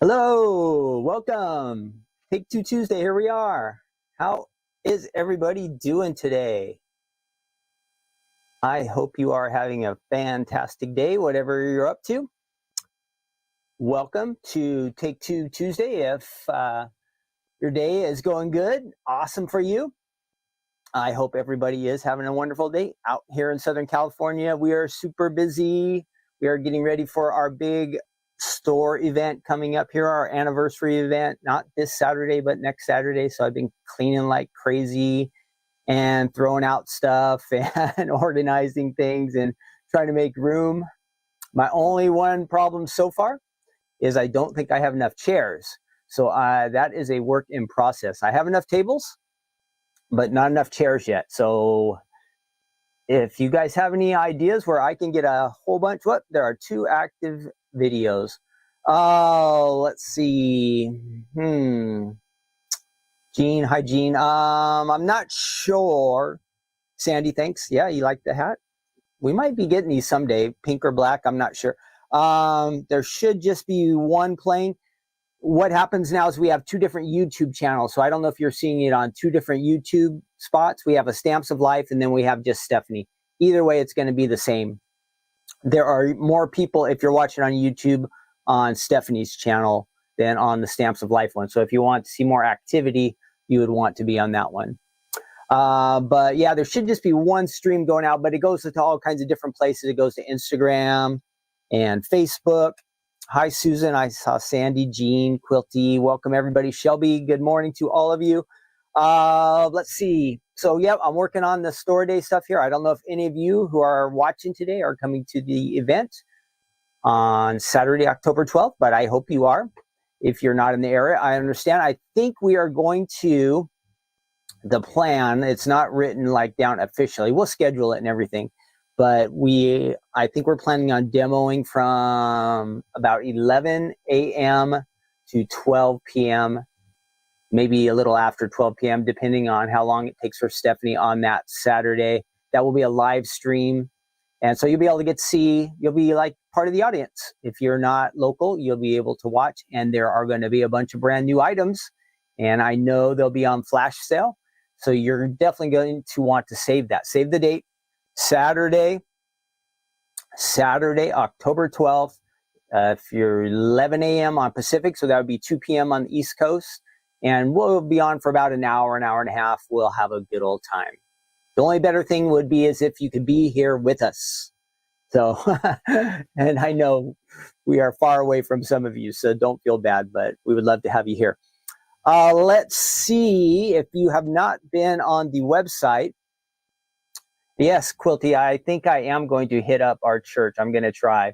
Hello, welcome. Take Two Tuesday, here we are. How is everybody doing today? I hope you are having a fantastic day, whatever you're up to. Welcome to Take Two Tuesday. If your day is going good, awesome for you. I hope everybody is having a wonderful day. Out here in Southern California, we are super busy. We are getting ready for our big store event coming up here, our anniversary event, not this Saturday, but next Saturday. So I've been cleaning like crazy and throwing out stuff and organizing things and trying to make room. My only one problem so far is I don't think I have enough chairs. So that is a work in process. I have enough tables, but not enough chairs yet. So if you guys have any ideas where I can get a whole bunch, there are 2 active videos. Oh, let's see. Jean, hi Jean. I'm not sure. Sandy, thanks. Yeah, you like the hat? We might be getting these someday, pink or black. I'm not sure. There should just be one playing. What happens now is we have 2 different YouTube channels. So I don't know if you're seeing it on 2 different YouTube spots. We have a Stamps of Life, and then we have just Stephanie. Either way, it's going to be the same. There are more people, if you're watching on YouTube, on Stephanie's channel than on the Stamps of Life one. So if you want to see more activity, you would want to be on that one. But yeah, there should just be one stream going out, but it goes to all kinds of different places. It goes to Instagram and Facebook. Hi, Susan. I saw Sandy, Jean, Quilty. Welcome, everybody. Shelby, good morning to all of you. Let's see. So, yeah, I'm working on the store day stuff here. I don't know if any of you who are watching today are coming to the event on Saturday, October 12th, but I hope you are. If you're not in the area, I understand. I think we are going to, the plan, it's not written like down officially. We'll schedule it and everything. But I think we're planning on demoing from about 11 a.m. to 12 p.m., maybe a little after 12 p.m., depending on how long it takes for Stephanie on that Saturday. That will be a live stream. And so you'll be able to get to see, you'll be like part of the audience. If you're not local, you'll be able to watch. And there are going to be a bunch of brand new items. And I know they'll be on flash sale. So you're definitely going to want to save that. Save the date. Saturday, October 12th, if you're 11 a.m. on Pacific, so that would be 2 p.m. on the East Coast, and we'll be on for about an hour and a half. We'll have a good old time. The only better thing would be is if you could be here with us. So, and I know we are far away from some of you, so don't feel bad, but we would love to have you here. Let's see if you have not been on the website. Yes, Quilty, I think I am going to hit up our church. I'm going to try.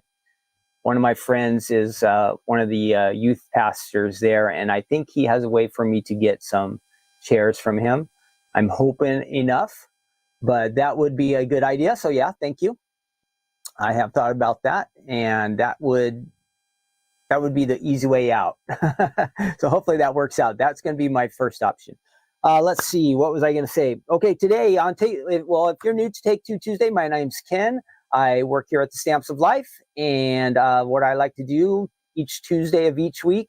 One of my friends is one of the youth pastors there, and I think he has a way for me to get some chairs from him. I'm hoping enough, but that would be a good idea. So yeah, thank you. I have thought about that, and that would be the easy way out. So hopefully that works out. That's going to be my first option. Let's see, what was I going to say? Okay, today on if you're new to Take Two Tuesday, my name's Ken. I work here at the Stamps of Life, and what I like to do each Tuesday of each week,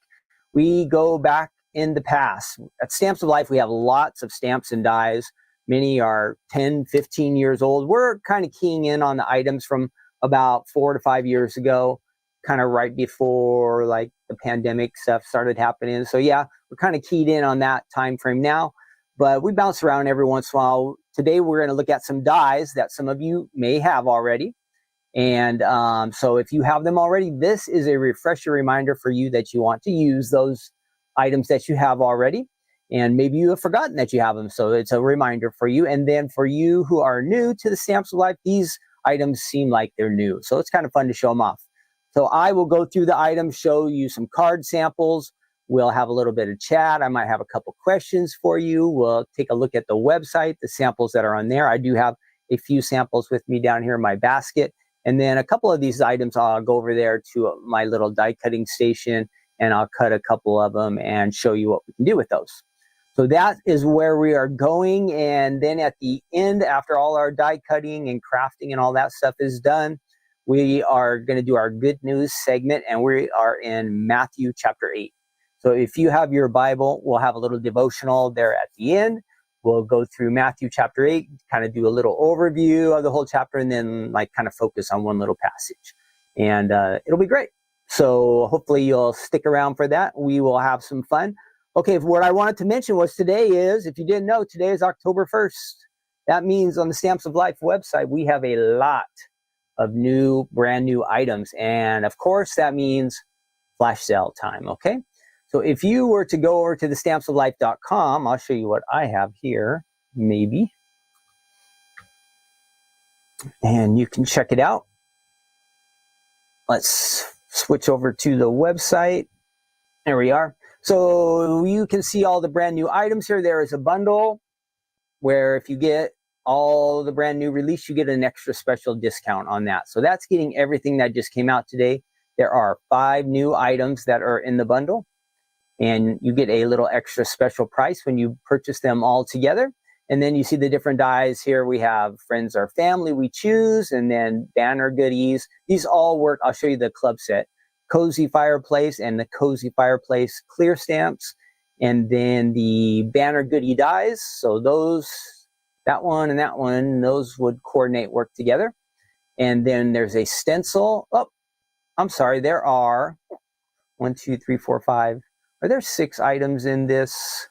we go back in the past. At Stamps of Life, we have lots of stamps and dies. Many are 10, 15 years old. We're kind of keying in on the items from about 4 to 5 years ago, kind of right before like the pandemic stuff started happening. So yeah, we're kind of keyed in on that time frame now. But we bounce around every once in a while. Today, we're going to look at some dies that some of you may have already. And so if you have them already, this is a refresher reminder for you that you want to use those items that you have already. And maybe you have forgotten that you have them. So it's a reminder for you. And then for you who are new to the Stamps of Life, these items seem like they're new. So it's kind of fun to show them off. So I will go through the items, show you some card samples. We'll have a little bit of chat. I might have a couple questions for you. We'll take a look at the website, the samples that are on there. I do have a few samples with me down here in my basket. And then a couple of these items, I'll go over there to my little die cutting station, and I'll cut a couple of them and show you what we can do with those. So that is where we are going. And then at the end, after all our die cutting and crafting and all that stuff is done, we are going to do our good news segment, and we are in Matthew chapter 8. So if you have your Bible, we'll have a little devotional there at the end. We'll go through Matthew chapter 8, kind of do a little overview of the whole chapter, and then kind of focus on one little passage. And it'll be great. So hopefully you'll stick around for that. We will have some fun. Okay, what I wanted to mention was today is, if you didn't know, today is October 1st. That means on the Stamps of Life website, we have a lot of brand new items. And of course, that means flash sale time, okay? So if you were to go over to the stampsoflife.com, I'll show you what I have here, maybe. And you can check it out. Let's switch over to the website. There we are. So you can see all the brand new items here. There is a bundle where if you get all the brand new release, you get an extra special discount on that. So that's getting everything that just came out today. There are 5 new items that are in the bundle, and you get a little extra special price when you purchase them all together. And then you see the different dies here. We have Friends or Family We Choose, and then Banner Goodies. These all work. I'll show you the club set. Cozy Fireplace and the Cozy Fireplace clear stamps. And then the Banner Goodie dies. So that one and that one, those would work together. And then there's a stencil. Oh, I'm sorry. There are 1, 2, 3, 4, 5. Are there 6 items in this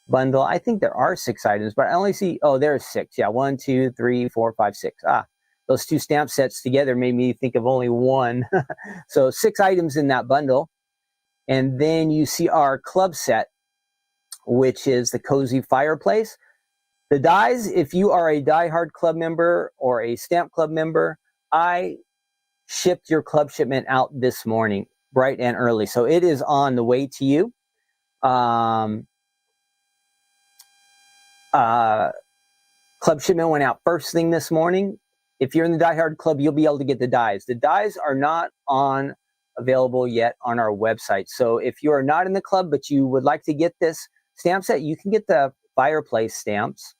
bundle? I think there are 6 items, but I only see, there's 6. Yeah, 1, 2, 3, 4, 5, 6. Those 2 stamp sets together made me think of only 1. So 6 items in that bundle. And then you see our club set, which is the Cozy Fireplace. The dies, if you are a diehard club member or a stamp club member, I shipped your club shipment out this morning, bright and early. So it is on the way to you. Club shipment went out first thing this morning. If you're in the Die Hard Club, you'll be able to get the dies. The dies are not available yet on our website. So if you are not in the club, but you would like to get this stamp set, you can get the fireplace stamps,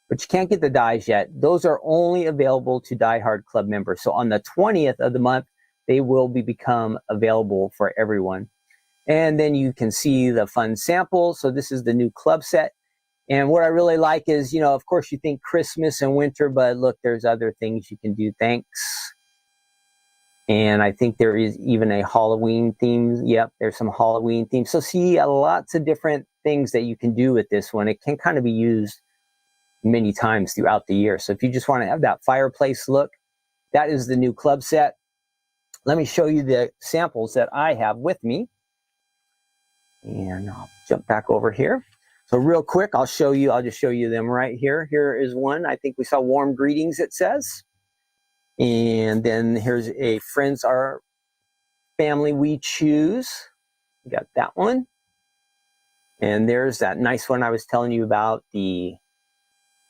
but you can't get the dies yet. Those are only available to Die Hard Club members. So on the 20th of the month, they will become available for everyone. And then you can see the fun samples. So this is the new club set. And what I really like is, of course you think Christmas and winter, but look, there's other things you can do. Thanks. And I think there is even a Halloween theme. Yep, there's some Halloween themes. So see, lots of different things that you can do with this one. It can kind of be used many times throughout the year. So if you just want to have that fireplace look, that is the new club set. Let me show you the samples that I have with me. And I'll jump back over here. So real quick, I'll just show you them right here. Here is one. I think we saw Warm Greetings, it says. And then here's a Friends or Family We Choose. We got that one. And there's that nice one I was telling you about, the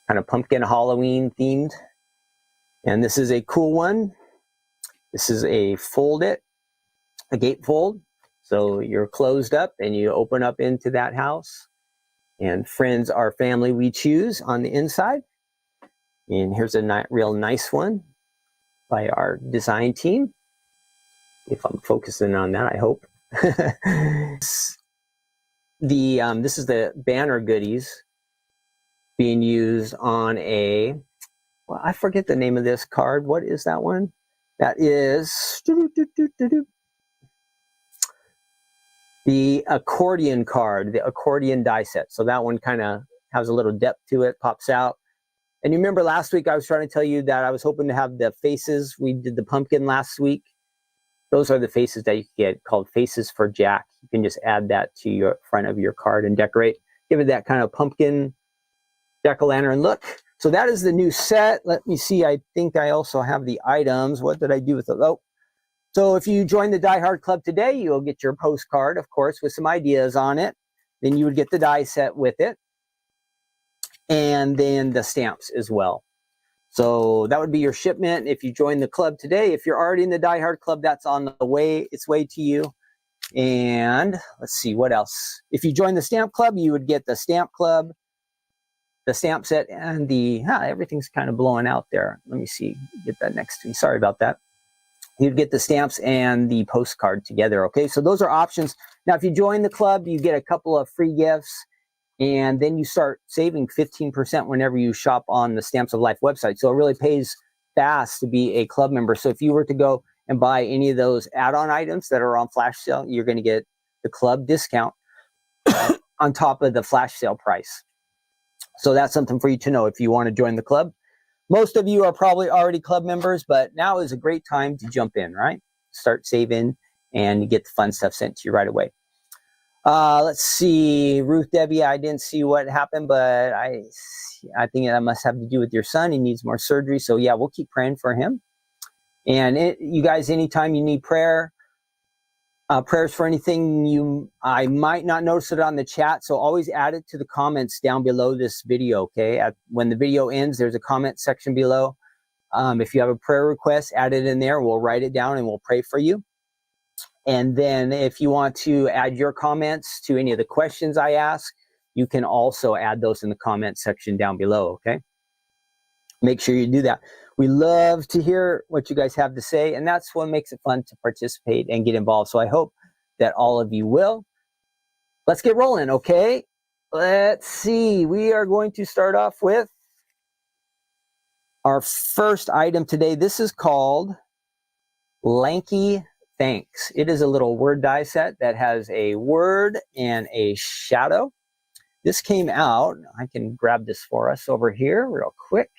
kind of pumpkin Halloween themed. And this is a cool one. This is a gatefold. So you're closed up and you open up into that house. And Friends or Family We Choose on the inside. And here's a real nice one by our design team. If I'm focusing on that, I hope. This is the Banner Goodies being used on I forget the name of this card. What is that one? That is the accordion card, the accordion die set. So that one kind of has a little depth to it, pops out. And you remember last week I was trying to tell you that I was hoping to have the faces. We did the pumpkin last week. Those are the faces that you can get, called Faces for Jack. You can just add that to your front of your card and decorate. Give it that kind of pumpkin jack-o'-lantern look. So that is the new set. Let me see. I think I also have the items. What did I do with it? Oh. So if you join the Die Hard Club today, you'll get your postcard, of course, with some ideas on it. Then you would get the die set with it. And then the stamps as well. So that would be your shipment if you join the club today. If you're already in the Die Hard Club, that's on the way, its way to you. And let's see, what else? If you join the Stamp Club, you would get the Stamp Club, the stamp set, and everything's kind of blowing out there. Let me see, get that next to me. Sorry about that. you'd get the stamps and the postcard together. Okay, so those are options. Now, if you join the club, you get a couple of free gifts, and then you start saving 15% whenever you shop on the Stamps of Life website. So it really pays fast to be a club member. So if you were to go and buy any of those add-on items that are on flash sale, you're going to get the club discount on top of the flash sale price. So that's something for you to know if you want to join the club. Most of you are probably already club members, but now is a great time to jump in, right? Start saving and you get the fun stuff sent to you right away. Let's see, Ruth Debbie, I didn't see what happened, but I think that must have to do with your son. He needs more surgery. So yeah, we'll keep praying for him. And you guys, anytime you need prayers for anything, I might not notice it on the chat. So always add it to the comments down below this video. Okay. When the video ends, there's a comment section below. If you have a prayer request, add it in there. We'll write it down and we'll pray for you. And then if you want to add your comments to any of the questions I ask, you can also add those in the comment section down below, okay? Make sure you do that. We love to hear what you guys have to say, and that's what makes it fun to participate and get involved. So I hope that all of you will. Let's get rolling, okay? Let's see. We are going to start off with our first item today. This is called Lanky Thanks. It is a little word die set that has a word and a shadow. This came out, I can grab this for us over here real quick.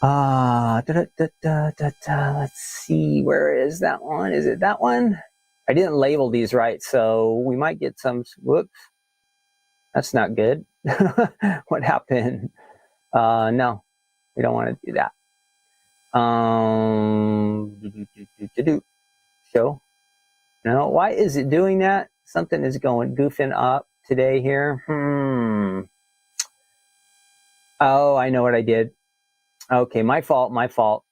Let's see, where is that one? Is it that one? I didn't label these right, so we might get some, whoops. That's not good. What happened? No, we don't want to do that. Show. No, why is it doing that? Something is goofing up today here. Oh, I know what I did. Okay, my fault.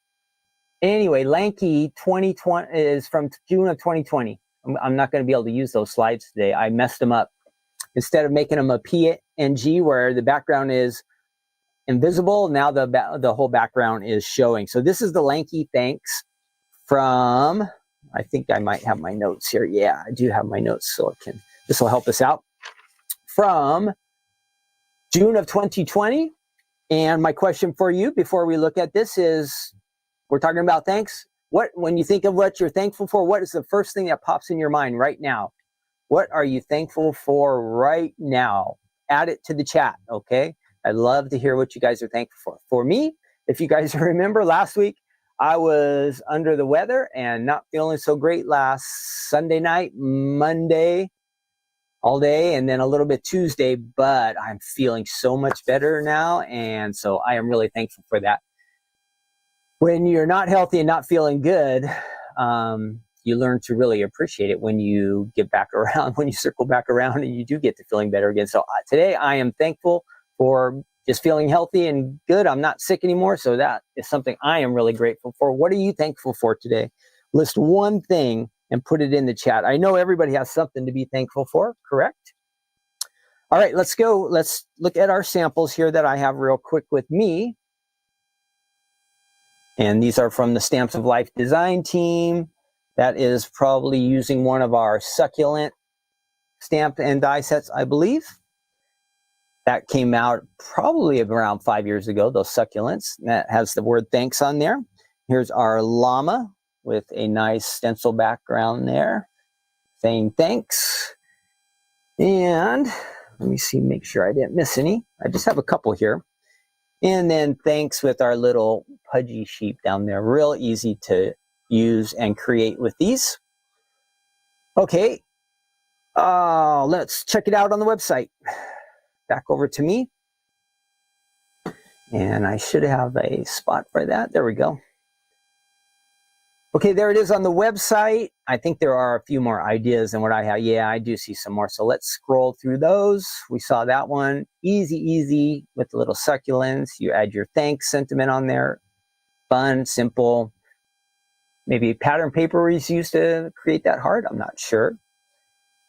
Anyway, Lanky 2020 is from June of 2020. I'm not going to be able to use those slides today. I messed them up. Instead of making them a PNG where the background is invisible, now the whole background is showing. So this is the Lanky Thanks from, I think I might have my notes here. Yeah, I do have my notes, so this will help us out. From June of 2020. And my question for you before we look at this is, we're talking about thanks. When you think of what you're thankful for, what is the first thing that pops in your mind right now? What are you thankful for right now? Add it to the chat, okay? I'd love to hear what you guys are thankful for. For me, if you guys remember last week, I was under the weather and not feeling so great last Sunday night, Monday, all day, and then a little bit Tuesday, but I'm feeling so much better now, and so I am really thankful for that. When you're not healthy and not feeling good, you learn to really appreciate it when you get back around, when you circle back around and you do get to feeling better again. So today I am thankful for just feeling healthy and good. I'm not sick anymore, so that is something I am really grateful for. What are you thankful for today? List one thing and put it in the chat. I know everybody has something to be thankful for, correct? All right, let's go. Let's look at our samples here that I have real quick with me. And these are from the Stamps of Life design team. That is probably using one of our succulent stamp and die sets, I believe. That came out probably around 5 years ago, those succulents. That has the word thanks on there. Here's our llama with a nice stencil background there saying thanks. And let me see, make sure I didn't miss any. I just have a couple here. And then thanks with our little pudgy sheep down there. Real easy to use and create with these. Okay, let's check it out on the website. Back over to me. And I should have a spot for that. There we go. Okay, there it is on the website. I think there are a few more ideas than what I have. Yeah, I do see some more. So let's scroll through those. We saw that one. Easy with the little succulents. You add your thanks sentiment on there. Fun, simple. Maybe pattern paper is used to create that heart. I'm not sure.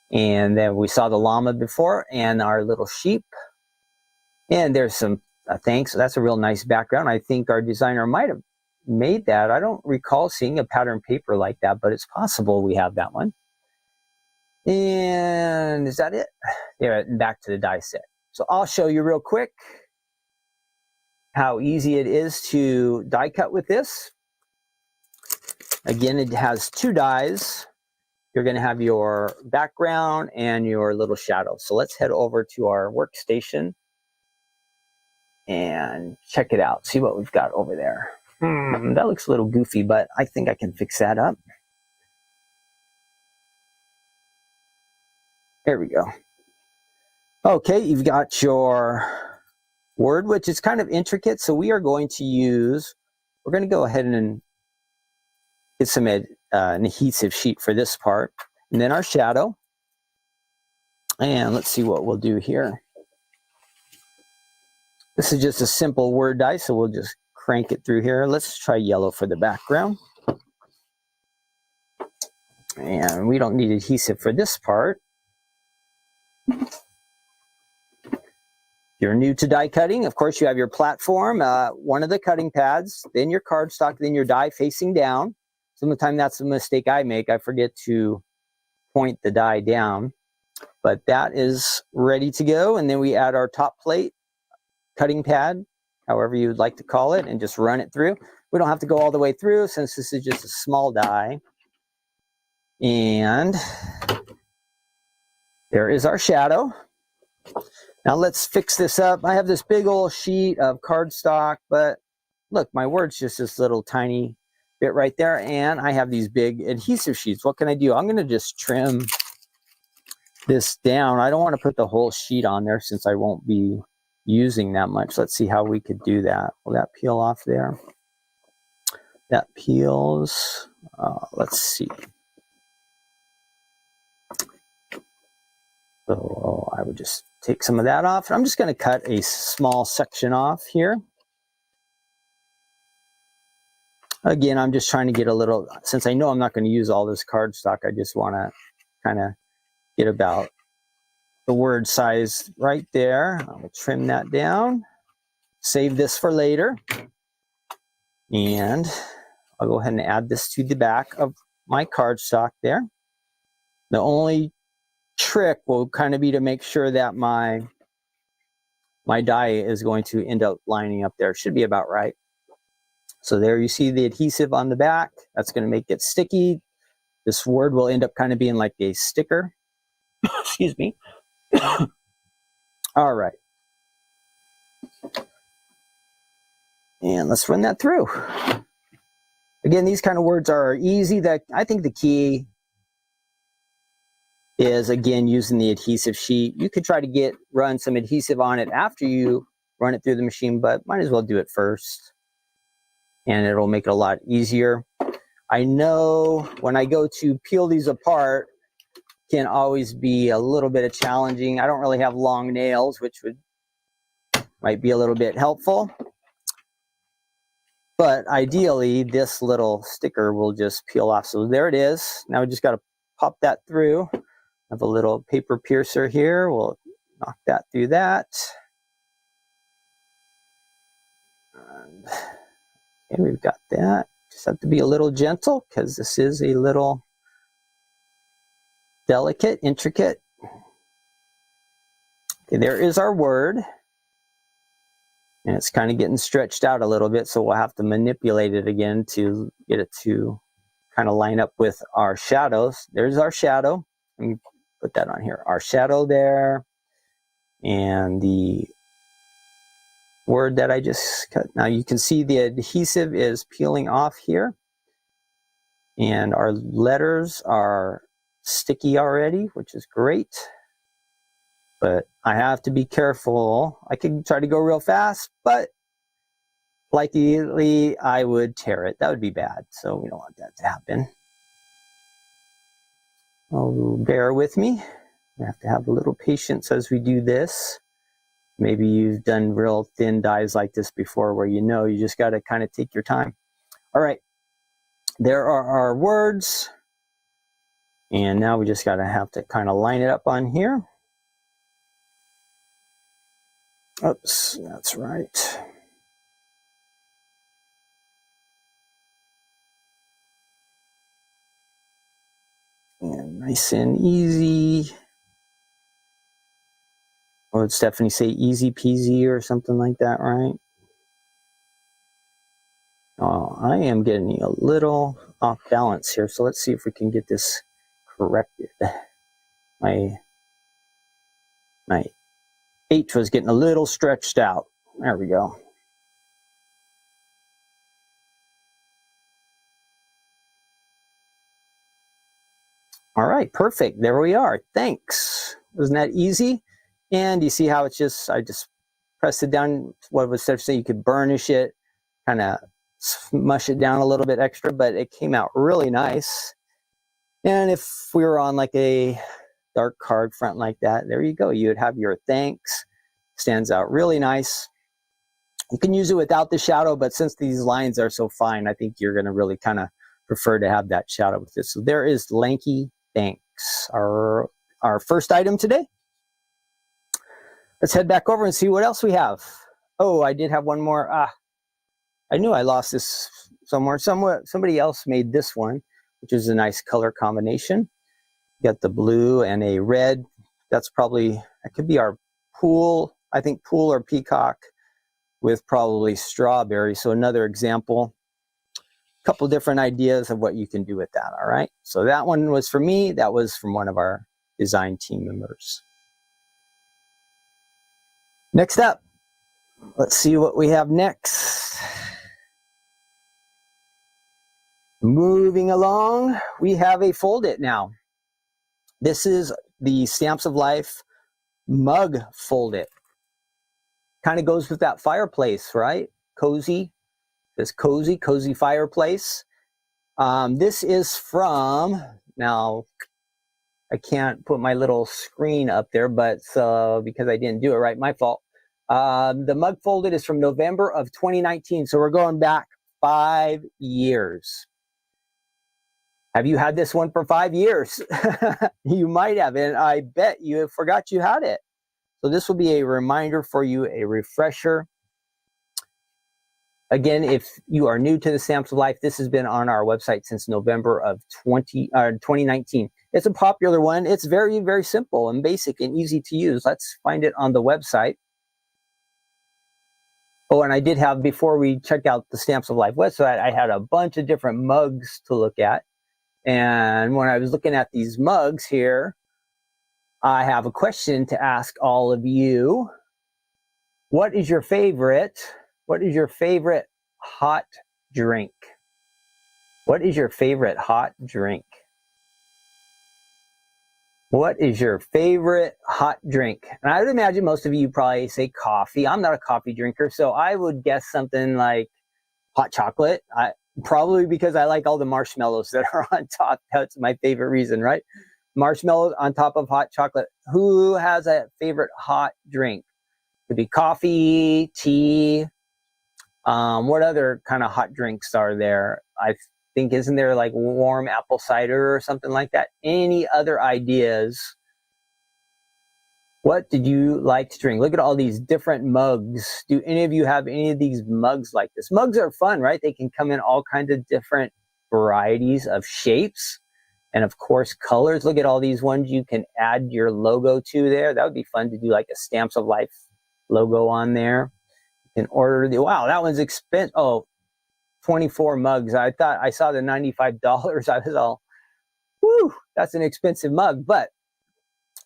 And then we saw the llama before and our little sheep. And there's some thanks. So that's a real nice background. I think our designer might have made that. I don't recall seeing a pattern paper like that, but it's possible we have that one. And is that it? Yeah, back to the die set. So I'll show you real quick how easy it is to die cut with this. Again, it has 2 dies. You're going to have your background and your little shadow. So let's head over to our workstation and check it out. See what we've got over there. That looks a little goofy, but I think I can fix that up. There we go. Okay, you've got your word, which is kind of intricate. So we are going to go ahead and get some an adhesive sheet for this part. And then our shadow. And let's see what we'll do here. This is just a simple word die, so we'll just crank it through here. Let's try yellow for the background. And we don't need adhesive for this part. If you're new to die cutting, of course, you have your platform, one of the cutting pads, then your cardstock, then your die facing down. Sometimes that's a mistake I make. I forget to point the die down. But that is ready to go. And then we add our top plate, cutting pad, however you would like to call it, and just run it through. We don't have to go all the way through since this is just a small die. And there is our shadow. Now let's fix this up. I have this big old sheet of cardstock, but look, my word's just this little tiny bit right there. And I have these big adhesive sheets. What can I do? I'm going to just trim this down. I don't want to put the whole sheet on there since I won't be using that much. Let's see how we could do that. Will that peel off there? That peels. Let's see. So I would just take some of that off. I'm just going to cut a small section off here. Again, I'm just trying to get a little, since I know I'm not going to use all this cardstock, I just want to kind of get about the word size right there. I'll trim that down, save this for later. And I'll go ahead and add this to the back of my cardstock there. The only trick will kind of be to make sure that my die is going to end up lining up there. It should be about right. So there you see the adhesive on the back. That's going to make it sticky. This word will end up kind of being like a sticker. Excuse me. All right. And let's run that through. Again, these kind of words are easy. I think the key is, again, using the adhesive sheet. You could try to run some adhesive on it after you run it through the machine, but might as well do it first. And it'll make it a lot easier. I know when I go to peel these apart, can always be a little bit challenging. I don't really have long nails, which might be a little bit helpful. But ideally, this little sticker will just peel off. So there it is. Now we just got to pop that through. I have a little paper piercer here. We'll knock that through that. And we've got that. Just have to be a little gentle because this is a little delicate, intricate. Okay, there is our word. And it's kind of getting stretched out a little bit, so we'll have to manipulate it again to get it to kind of line up with our shadows. There's our shadow. Let me put that on here. Our shadow there. And the word that I just cut. Now you can see the adhesive is peeling off here. And our letters are sticky already, which is great. But I have to be careful. I can try to go real fast, but likely I would tear it. That would be bad. So we don't want that to happen. Oh, bear with me. I have to have a little patience as we do this. Maybe you've done real thin dies like this before where you just got to kind of take your time. All right. There are our words. And now we just have to kind of line it up on here. Oops, that's right. And nice and easy. Or would Stephanie say easy peasy or something like that, right? Oh, I am getting a little off balance here, so let's see if we can get this corrected. My H was getting a little stretched out. There we go. All right, perfect. There we are. Thanks. Wasn't that easy? And you see how it's just, I just pressed it down. What was Steph saying? You could burnish it, kind of smush it down a little bit extra, but it came out really nice. And if we were on like a dark card front like that, there you go. You would have your thanks. Stands out really nice. You can use it without the shadow, but since these lines are so fine, I think you're going to really kind of prefer to have that shadow with this. So there is Lanky Thanks, our first item today. Let's head back over and see what else we have. Oh, I did have one more. I knew I lost this somewhere. Somebody else made this one, which is a nice color combination. You got the blue and a red. That's probably, that could be our pool, I think pool or peacock with probably strawberry. So another example, a couple different ideas of what you can do with that. All right. So that one was for me. That was from one of our design team members. Next up, let's see what we have next. Moving along, we have a Fold It now. This is the Stamps of Life mug Fold It. Kind of goes with that fireplace, right? Cozy, this cozy fireplace. This is from, now I can't put my little screen up there, but because I didn't do it right, my fault. The mug Folded is from November of 2019. So we're going back 5 years. Have you had this one for 5 years? You might have, and I bet you forgot you had it. So this will be a reminder for you, a refresher. Again, if you are new to the Stamps of Life, this has been on our website since November of 2019. It's a popular one. It's very, very simple and basic and easy to use. Let's find it on the website. Oh, and I did have, before we checked out the Stamps of Life website, I had a bunch of different mugs to look at. And when I was looking at these mugs here, I have a question to ask all of you. What is your favorite hot drink? What is your favorite hot drink? What is your favorite hot drink? And I would imagine most of you probably say coffee. I'm not a coffee drinker, so I would guess something like hot chocolate. Probably because I like all the marshmallows that are on top. That's my favorite reason, right? Marshmallows on top of hot chocolate. Who has a favorite hot drink? Could be coffee, tea. What other kind of hot drinks are there? I think, isn't there like warm apple cider or something like that? Any other ideas? What did you like to drink? Look at all these different mugs. Do any of you have any of these mugs like this? Mugs are fun, right? They can come in all kinds of different varieties of shapes and, of course, colors. Look at all these ones you can add your logo to there. That would be fun to do, like a Stamps of Life logo on there. You can order the, wow, that one's expensive. Oh, 24 mugs. I thought I saw the $95. I was all, whoo, that's an expensive mug. But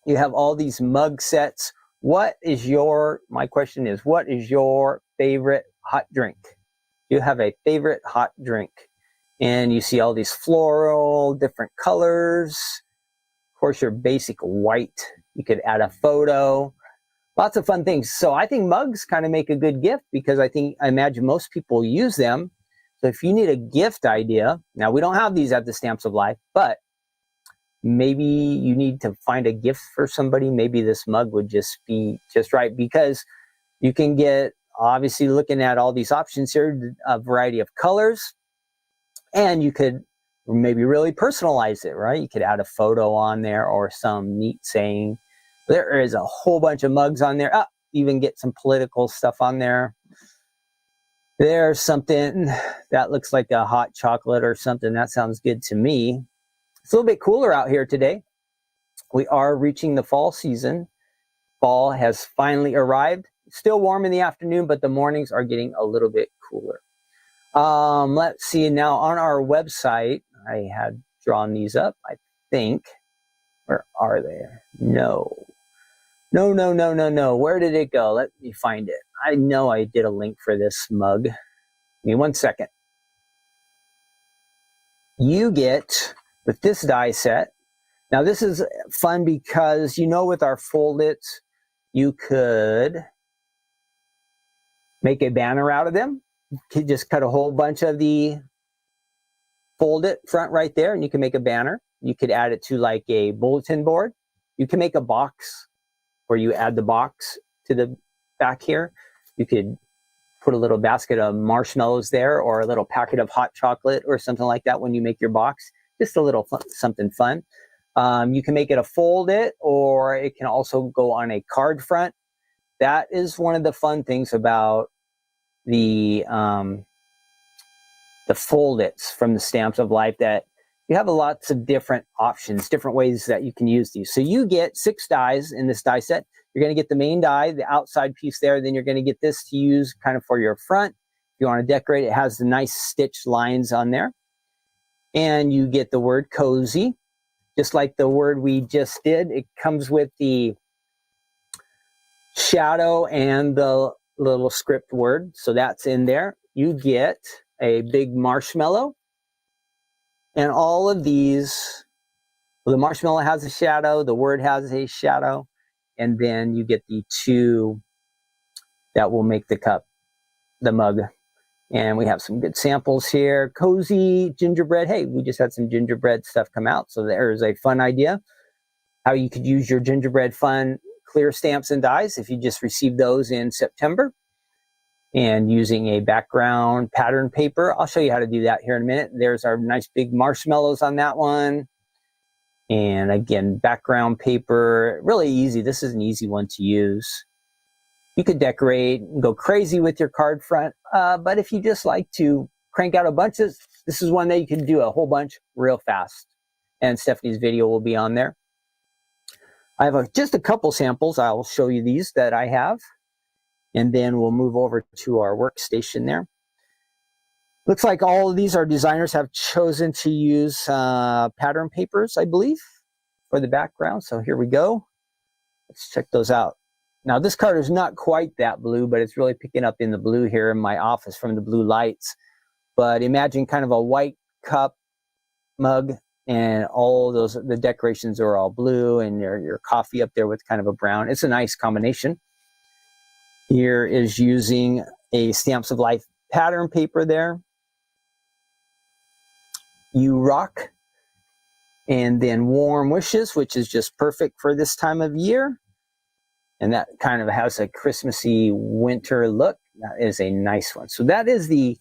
you have all these mug sets. My question is, what is your favorite hot drink? Do you have a favorite hot drink? And you see all these floral, different colors. Of course, your basic white. You could add a photo. Lots of fun things. So I think mugs kind of make a good gift because I imagine most people use them. So if you need a gift idea, now we don't have these at the Stamps of Life, but maybe you need to find a gift for somebody. Maybe this mug would just be just right, because you can get, obviously looking at all these options here, a variety of colors, and you could maybe really personalize it, right? You could add a photo on there or some neat saying. There is a whole bunch of mugs on there. Even get some political stuff on there. There's something that looks like a hot chocolate or something. That sounds good to me. It's a little bit cooler out here today. We are reaching the fall season. Fall has finally arrived. Still warm in the afternoon, but the mornings are getting a little bit cooler. Let's see, now on our website, I had drawn these up, I think. Where are they? No. Where did it go? Let me find it. I know I did a link for this mug. Give me 1 second. You get, with this die set, now this is fun because, you know, with our fold-its, you could make a banner out of them. You could just cut a whole bunch of the fold-it front right there, and you can make a banner. You could add it to like a bulletin board. You can make a box where you add the box to the back here. You could put a little basket of marshmallows there, or a little packet of hot chocolate or something like that when you make your box. Just a little fun, something fun. You can make it a fold-it, or it can also go on a card front. That is one of the fun things about the fold-its from the Stamps of Life, that you have lots of different options, different ways that you can use these. So you get 6 dies in this die set. You're going to get the main die, the outside piece there. Then you're going to get this to use kind of for your front. If you want to decorate, it has the nice stitched lines on there. And you get the word cozy, just like the word we just did. It comes with the shadow and the little script word. So that's in there. You get a big marshmallow. And all of these, well, the marshmallow has a shadow, the word has a shadow, and then you get the 2 that will make the cup, the mug. And we have some good samples here. Cozy gingerbread. Hey, we just had some gingerbread stuff come out, so there's a fun idea how you could use your gingerbread fun clear stamps and dies if you just received those in September. And using a background pattern paper. I'll show you how to do that here in a minute. There's our nice big marshmallows on that one. And again, background paper, really easy. This is an easy one to use. You could decorate and go crazy with your card front, but if you just like to crank out a bunch of, this is one that you can do a whole bunch real fast. And Stephanie's video will be on there. I have just a couple samples. I'll show you these that I have. And then we'll move over to our workstation there. Looks like all of these, our designers have chosen to use pattern papers, I believe, for the background. So here we go. Let's check those out. Now this card is not quite that blue, but it's really picking up in the blue here in my office from the blue lights. But imagine kind of a white cup mug, and all those, the decorations are all blue, and your coffee up there with kind of a brown. It's a nice combination. Here is using a Stamps of Life pattern paper there. You Rock, and then Warm Wishes, which is just perfect for this time of year. And that kind of has a Christmassy winter look. That is a nice one. So that is the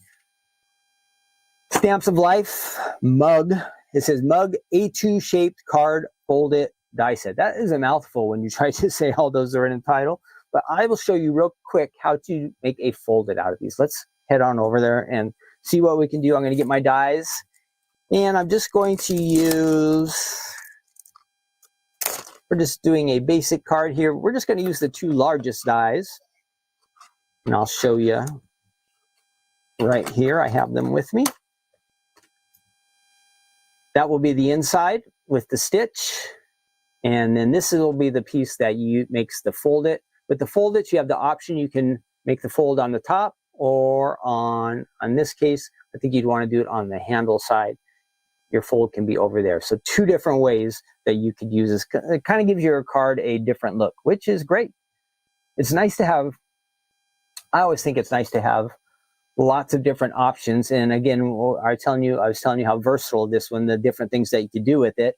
Stamps of Life mug. It says mug A2 shaped card folded die set. That is a mouthful when you try to say all those are in the title. But I will show you real quick how to make a folded out of these. Let's head on over there and see what we can do. I'm going to get my dies, and I'm just going to use, we're just doing a basic card here. We're just going to use the 2 largest dies, and I'll show you right here. I have them with me. That will be the inside with the stitch, and then this will be the piece that makes the fold it. With the fold it, you have the option, you can make the fold on the top, or on this case, I think you'd want to do it on the handle side. Your fold can be over there. So 2 different ways that you could use this. It kind of gives your card a different look, which is great. It's nice to have, I always think it's nice to have lots of different options. And again, I was telling you how versatile this one, the different things that you could do with it.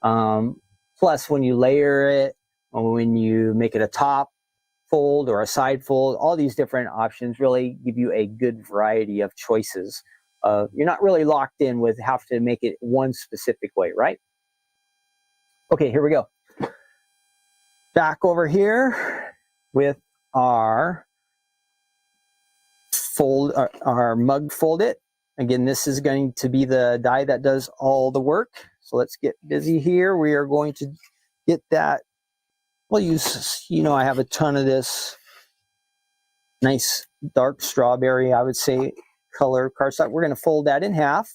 Plus, when you layer it, or when you make it a top fold or a side fold, all these different options really give you a good variety of choices. You're not really locked in with have to make it one specific way, right? Okay, here we go. Back over here with our our mug fold it. Again, this is going to be the die that does all the work. So let's get busy here. We are going to get that. We'll use, I have a ton of this nice dark strawberry, I would say, color cardstock. We're going to fold that in half.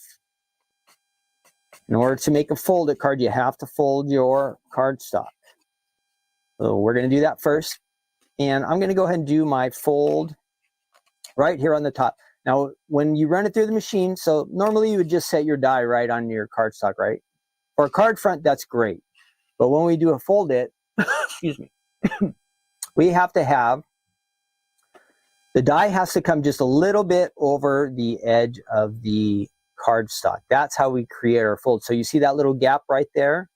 In order to make a folded card, you have to fold your cardstock. So we're going to do that first. And I'm going to go ahead and do my fold right here on the top. Now, when you run it through the machine, so normally you would just set your die right on your cardstock, right? For a card front, that's great. But when we do a fold it, excuse me, we have to have, the die has to come just a little bit over the edge of the cardstock. That's how we create our fold. So you see that little gap right there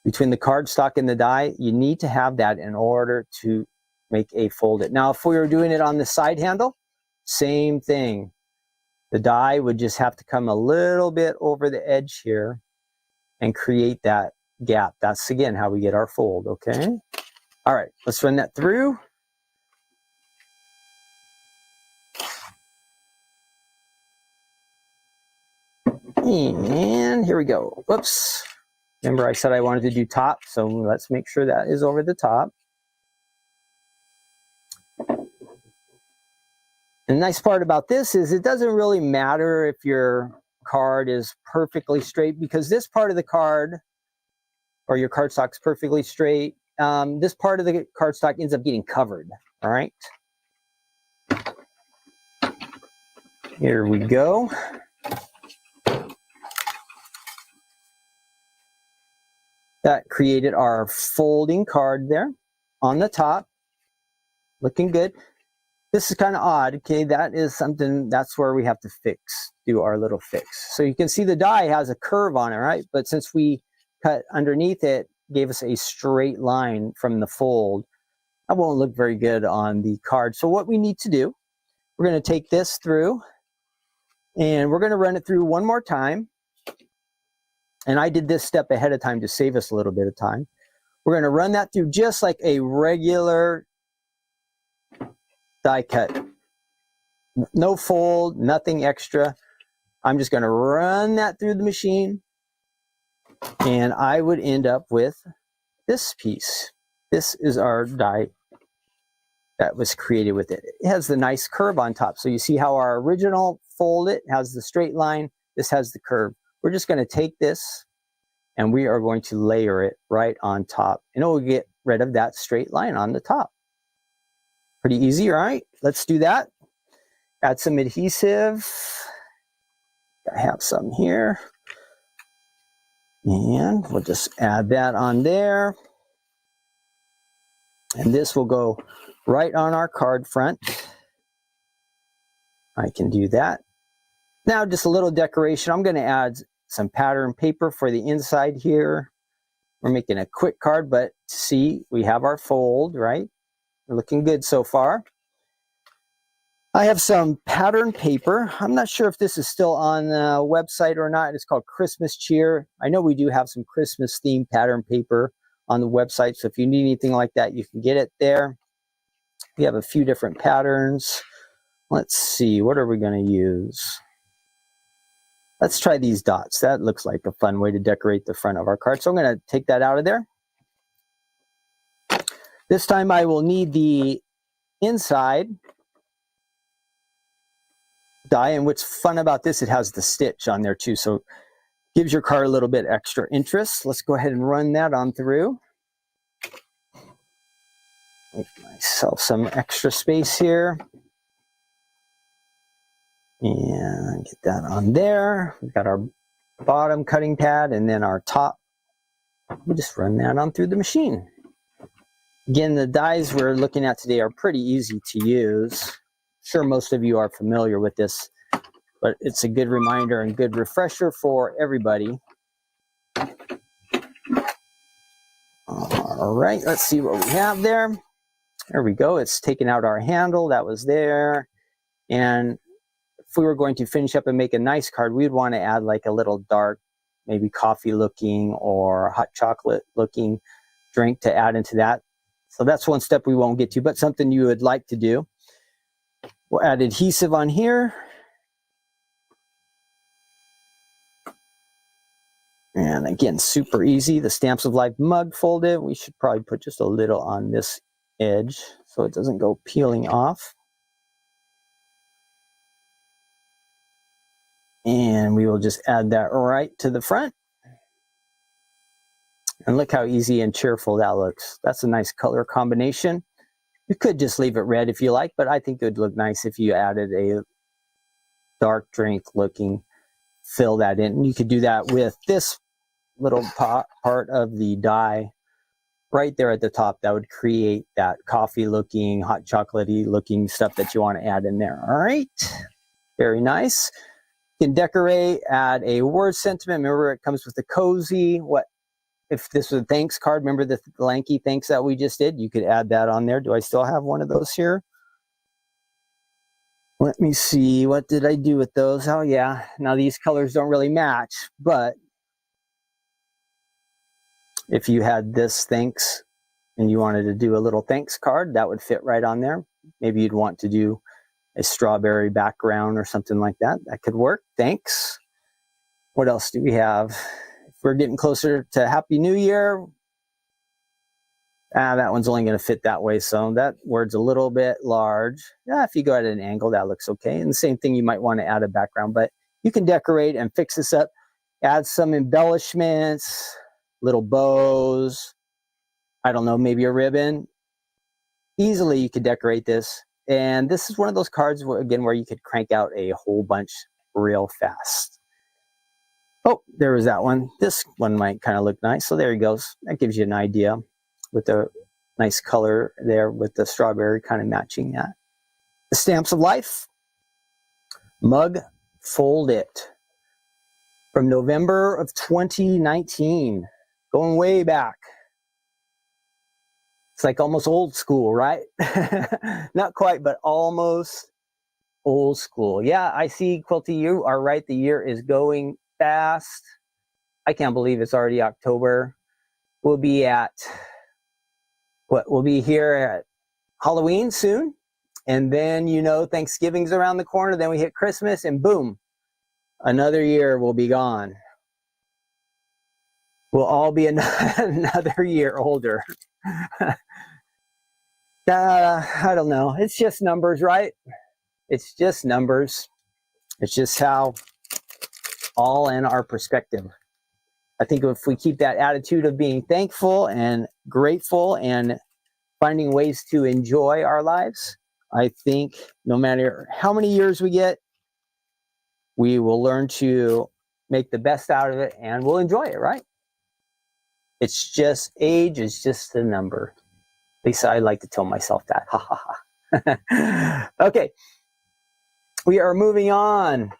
between the cardstock and the die? You need to have that in order to make a folded. Now, if we were doing it on the side handle, same thing. The die would just have to come a little bit over the edge here and create that gap. That's, again, how we get our fold, okay? All right, let's run that through. And here we go. Whoops. Remember I said I wanted to do top, so let's make sure that is over the top. And the nice part about this is it doesn't really matter if your card is perfectly straight, because this part of the card, or your cardstock, is perfectly straight. This part of the cardstock ends up getting covered, all right? Here we go. That created our folding card there on the top. Looking good. This is kind of odd, okay? That is something, that's where we have to do our little fix. So you can see the die has a curve on it, right? But since we cut underneath it, gave us a straight line from the fold. That won't look very good on the card. So what we need to do, we're going to take this through, and we're going to run it through one more time. And I did this step ahead of time to save us a little bit of time. We're going to run that through just like a regular die cut. No fold, nothing extra. I'm just going to run that through the machine, and I would end up with this piece. This is our die that was created with it. It has the nice curve on top. So you see how our original fold it has the straight line. This has the curve. We're just going to take this and we are going to layer it right on top, and it will get rid of that straight line on the top. Pretty easy, right? Let's do that. Add some adhesive. I have some here. And we'll just add that on there. And this will go right on our card front. I can do that. Now just a little decoration. I'm going to add some pattern paper for the inside here. We're making a quick card, but see, we have our fold, right? We're looking good so far. I have some pattern paper. I'm not sure if this is still on the website or not. It's called Christmas Cheer. I know we do have some Christmas themed pattern paper on the website, so if you need anything like that, you can get it there. We have a few different patterns. Let's see, what are we going to use? Let's try these dots. That looks like a fun way to decorate the front of our card. So I'm going to take that out of there. This time I will need the inside die, and what's fun about this, it has the stitch on there too, so gives your card a little bit extra interest. Let's go ahead and run that on through. Make myself some extra space here. And get that on there. We've got our bottom cutting pad and then our top. We'll just run that on through the machine. Again, the dies we're looking at today are pretty easy to use. Sure, most of you are familiar with this, but it's a good reminder and good refresher for everybody. All right, let's see what we have there. There we go. It's taken out our handle that was there. And if we were going to finish up and make a nice card, we'd want to add like a little dark, maybe coffee looking or hot chocolate looking drink to add into that. So that's one step we won't get to, but something you would like to do. We'll add adhesive on here. And again, super easy. The Stamps of Life mug folded. We should probably put just a little on this edge so it doesn't go peeling off. And we will just add that right to the front. And look how easy and cheerful that looks. That's a nice color combination. You could just leave it red if you like, but I think it would look nice if you added a dark drink looking, fill that in. And you could do that with this little part of the die right there at the top. That would create that coffee looking, hot chocolatey looking stuff that you want to add in there. All right, very nice. You can decorate, add a word sentiment. Remember, it comes with the cozy. What if this was a thanks card? Remember the lanky thanks that we just did? You could add that on there. Do I still have one of those here? Let me see. What did I do with those? Oh, yeah. Now, these colors don't really match, but if you had this thanks and you wanted to do a little thanks card, that would fit right on there. Maybe you'd want to do a strawberry background or something like that. That could work. Thanks. What else do we have? If we're getting closer to Happy New Year, that one's only going to fit that way. So that word's a little bit large. Yeah, if you go at an angle, that looks okay. And the same thing, you might want to add a background, but you can decorate and fix this up. Add some embellishments, little bows. I don't know, maybe a ribbon. Easily you could decorate this. And this is one of those cards, where, again, where you could crank out a whole bunch real fast. Oh, there was that one. This one might kind of look nice. So there he goes. That gives you an idea with the nice color there with the strawberry kind of matching that. The Stamps of Life mug Fold It from November of 2019, going way back. It's like almost old school, right? Not quite, but almost old school. Yeah, I see, Quilty, you are right. The year is going fast. I can't believe it's already October. We'll be here at Halloween soon. And then, Thanksgiving's around the corner. Then we hit Christmas and boom, another year will be gone. We'll all be another year older. I don't know. It's just numbers, right? It's just numbers. It's just how all in our perspective. I think if we keep that attitude of being thankful and grateful and finding ways to enjoy our lives, I think no matter how many years we get, we will learn to make the best out of it and we'll enjoy it, right? It's just, age is just a number. At least I like to tell myself that. Ha ha ha. Okay. We are moving on.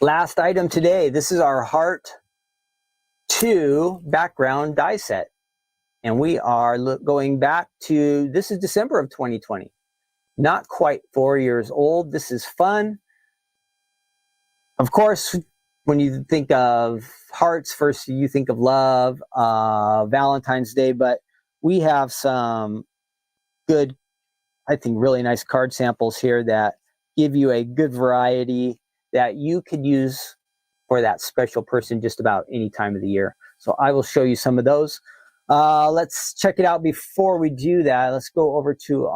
Last item today. This is our Heart 2 background die set. And we are going back to, this is December of 2020. Not quite 4 years old. This is fun. Of course, when you think of hearts, first you think of love, Valentine's Day, but we have some good, I think, really nice card samples here that give you a good variety that you could use for that special person just about any time of the year. So I will show you some of those. Let's check it out. Before we do that, let's go over to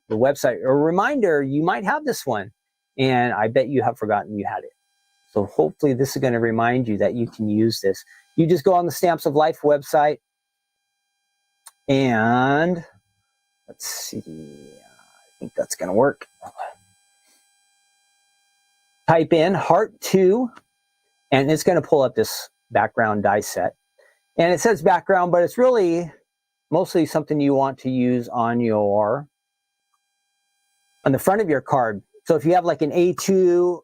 the website. A reminder, you might have this one, and I bet you have forgotten you had it. So hopefully this is going to remind you that you can use this. You just go on the Stamps of Life website, and let's see, I think that's going to work. Type in Heart 2, and it's going to pull up this background die set. And it says background, but it's really mostly something you want to use on the front of your card. So if you have like an A2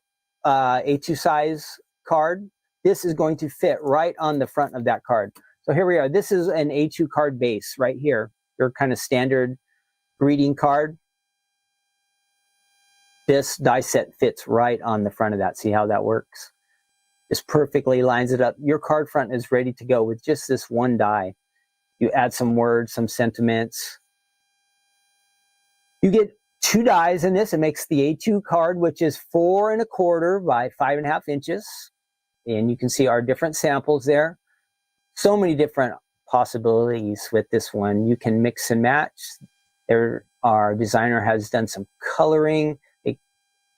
size card, this is going to fit right on the front of that card. So here we are. This is an A2 card base right here. Your kind of standard greeting card. This die set fits right on the front of that. See how that works? Just perfectly lines it up. Your card front is ready to go with just this one die. You add some words, some sentiments. You get 2 dies in this. It makes the A2 card, which is 4 1/4 by 5 1/2 inches. And you can see our different samples there. So many different possibilities with this one. You can mix and match. Our designer has done some coloring. They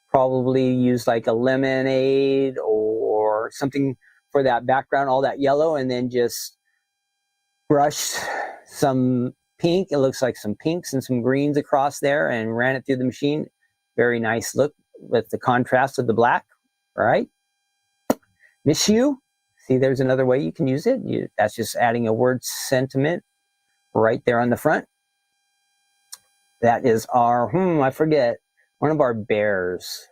probably used like a lemonade or something for that background, all that yellow, and then just brushed some pink. It looks like some pinks and some greens across there and ran it through the machine. Very nice look with the contrast of the black. All right. Miss you. See, there's another way you can use it. That's just adding a word sentiment right there on the front. That is our, I forget, one of our bears.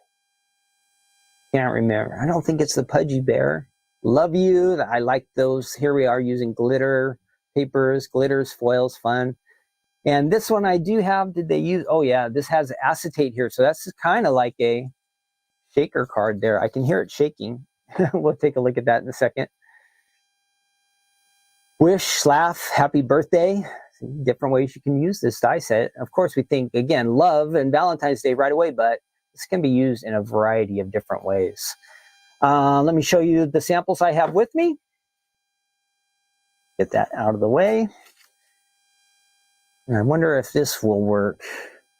Can't remember. I don't think it's the Pudgy Bear. Love you. I like those. Here we are using glitter papers, glitters, foils, fun. And this one I do have, did they use, oh yeah, this has acetate here. So that's kind of like a shaker card there. I can hear it shaking. We'll take a look at that in a second. Wish, laugh, happy birthday. Different ways you can use this die set. Of course, we think, again, love and Valentine's Day right away, but this can be used in a variety of different ways. Let me show you the samples I have with me. Get that out of the way. And I wonder if this will work.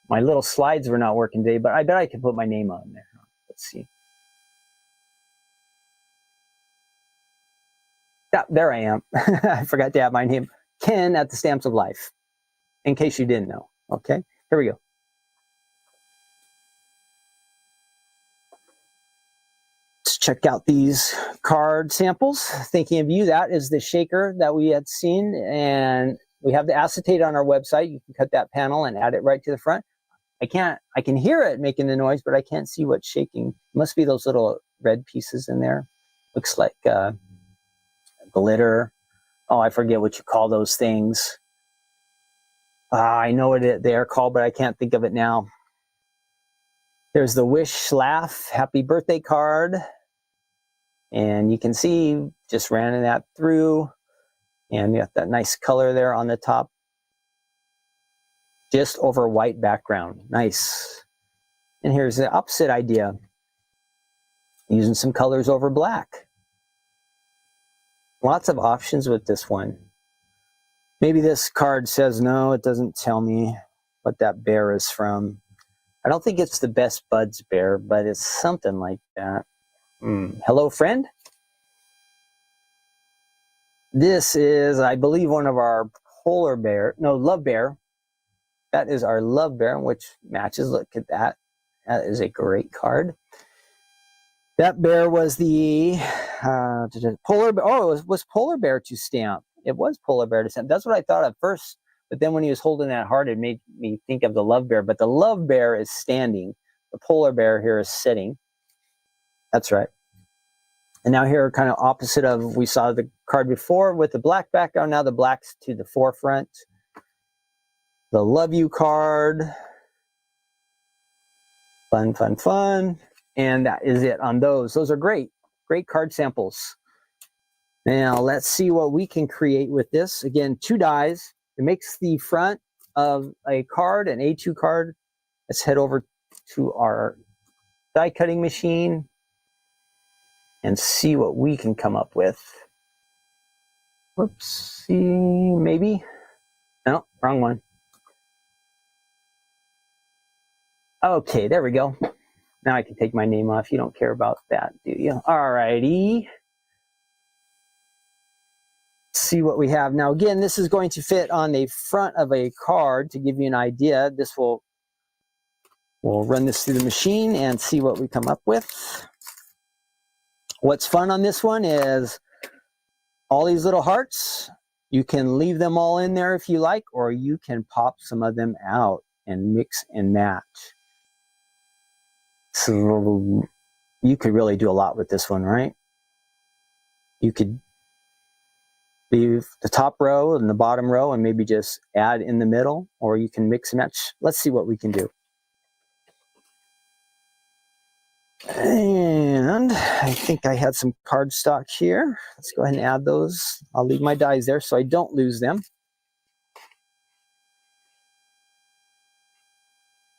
My little slides were not working today, but I bet I can put my name on there. Let's see. Yeah, there I am. I forgot to add my name. Ken at the Stamps of Life, in case you didn't know. Okay, here we go. Let's check out these card samples. Thinking of you, that is the shaker that we had seen, and we have the acetate on our website. You can cut that panel and add it right to the front. I can hear it making the noise, but I can't see what's shaking. It must be those little red pieces in there. Looks like glitter. Oh, I forget what you call those things. I know what they are called, but I can't think of it now. There's the wish, laugh, happy birthday card. And you can see, just ran that through. And you got that nice color there on the top. Just over white background. Nice. And here's the opposite idea. Using some colors over black. Lots of options with this one. Maybe this card says, no, it doesn't tell me what that bear is from. I don't think it's the Best Buds bear, but it's something like that. Hello, friend. This is, I believe, one of our love bear. That is our love bear, which matches. Look at that. That is a great card. That bear was the polar bear. Oh, it was polar bear to stamp. It was polar bear to stamp. That's what I thought at first. But then when he was holding that heart, it made me think of the love bear. But the love bear is standing. The polar bear here is sitting. That's right. And now here, kind of opposite of, we saw the card before with the black background. Now the black's to the forefront. The love you card. Fun, fun, fun. And that is it on those. Those are great. Great card samples. Now let's see what we can create with this. Again, 2 dies. It makes the front of a card, an A2 card. Let's head over to our die cutting machine and see what we can come up with. Whoopsie, maybe? No, wrong one. Okay, there we go. Now I can take my name off. You don't care about that, do you? All righty. See what we have. Now, again, this is going to fit on the front of a card to give you an idea. We'll run this through the machine and see what we come up with. What's fun on this one is all these little hearts. You can leave them all in there if you like, or you can pop some of them out and mix and match. So you could really do a lot with this one, right? You could leave the top row and the bottom row and maybe just add in the middle, or you can mix and match. Let's see what we can do. And I think I had some cardstock here. Let's go ahead and add those. I'll leave my dies there so I don't lose them.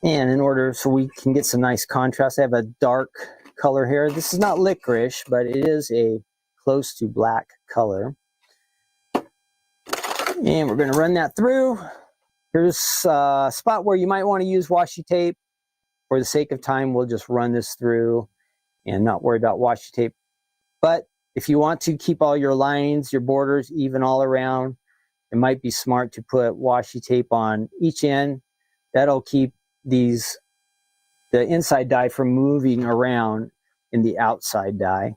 And in order so we can get some nice contrast, I have a dark color here. This is not licorice, but it is a close to black color. And we're going to run that through. Here's a spot where you might want to use washi tape. For the sake of time, we'll just run this through and not worry about washi tape. But if you want to keep all your lines, your borders even all around, it might be smart to put washi tape on each end. That'll keep the inside die from moving around in the outside die.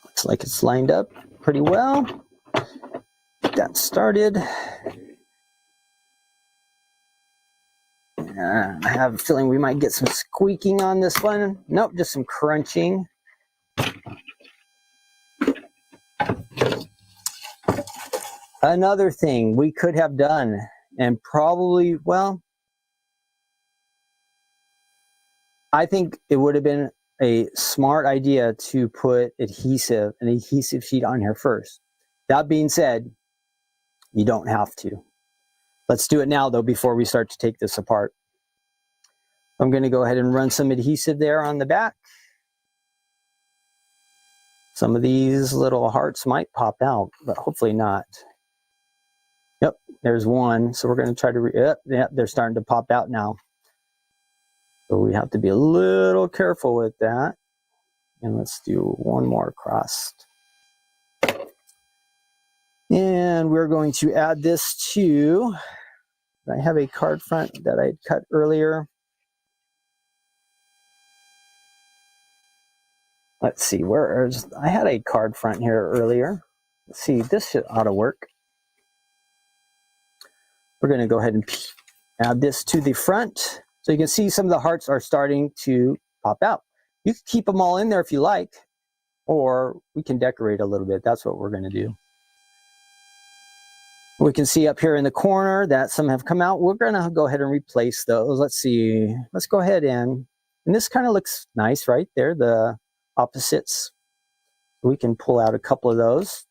Looks like it's lined up pretty well. Get that started. I have a feeling we might get some squeaking on this one. Nope, just some crunching. Another thing we could have done, and probably, well, I think it would have been a smart idea to put an adhesive sheet on here first. That being said, you don't have to. Let's do it now, though, before we start to take this apart. I'm going to go ahead and run some adhesive there on the back. Some of these little hearts might pop out, but hopefully not. Yep, there's one. So we're going to try to, yep, they're starting to pop out now. So we have to be a little careful with that. And let's do one more across. And we're going to add this to, I have a card front that I cut earlier. Let's see, I had a card front here earlier. Let's see, this ought to work. We're going to go ahead and add this to the front. So you can see some of the hearts are starting to pop out. You can keep them all in there if you like, or we can decorate a little bit. That's what we're going to do. We can see up here in the corner that some have come out. We're going to go ahead and replace those. Let's see. Let's go ahead and this kind of looks nice right there, the opposites. We can pull out a couple of those.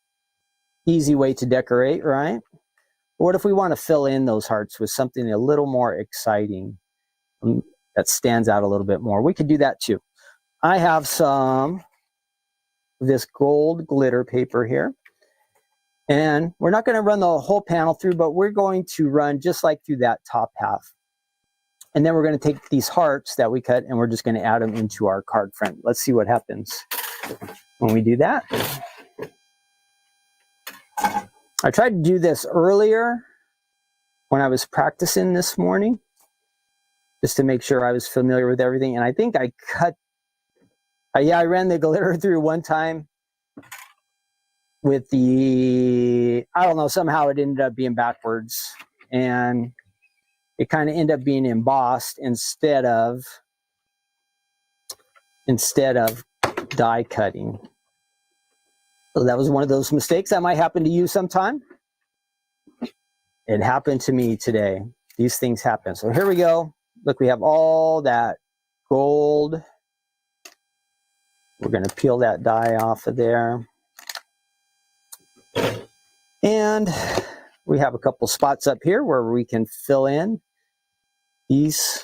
Easy way to decorate, right? What if we want to fill in those hearts with something a little more exciting that stands out a little bit more? We could do that too. I have some of this gold glitter paper here. And we're not going to run the whole panel through, but we're going to run just like through that top half. And then we're going to take these hearts that we cut and we're just going to add them into our card front. Let's see what happens when we do that. I tried to do this earlier when I was practicing this morning, just to make sure I was familiar with everything. And I think I I ran the glitter through one time with I don't know, somehow it ended up being backwards. And it kind of ended up being embossed instead of die cutting. So that was one of those mistakes that might happen to you sometime. It happened to me today. These things happen. So here we go. Look, we have all that gold. We're going to peel that die off of there. And we have a couple spots up here where we can fill in these.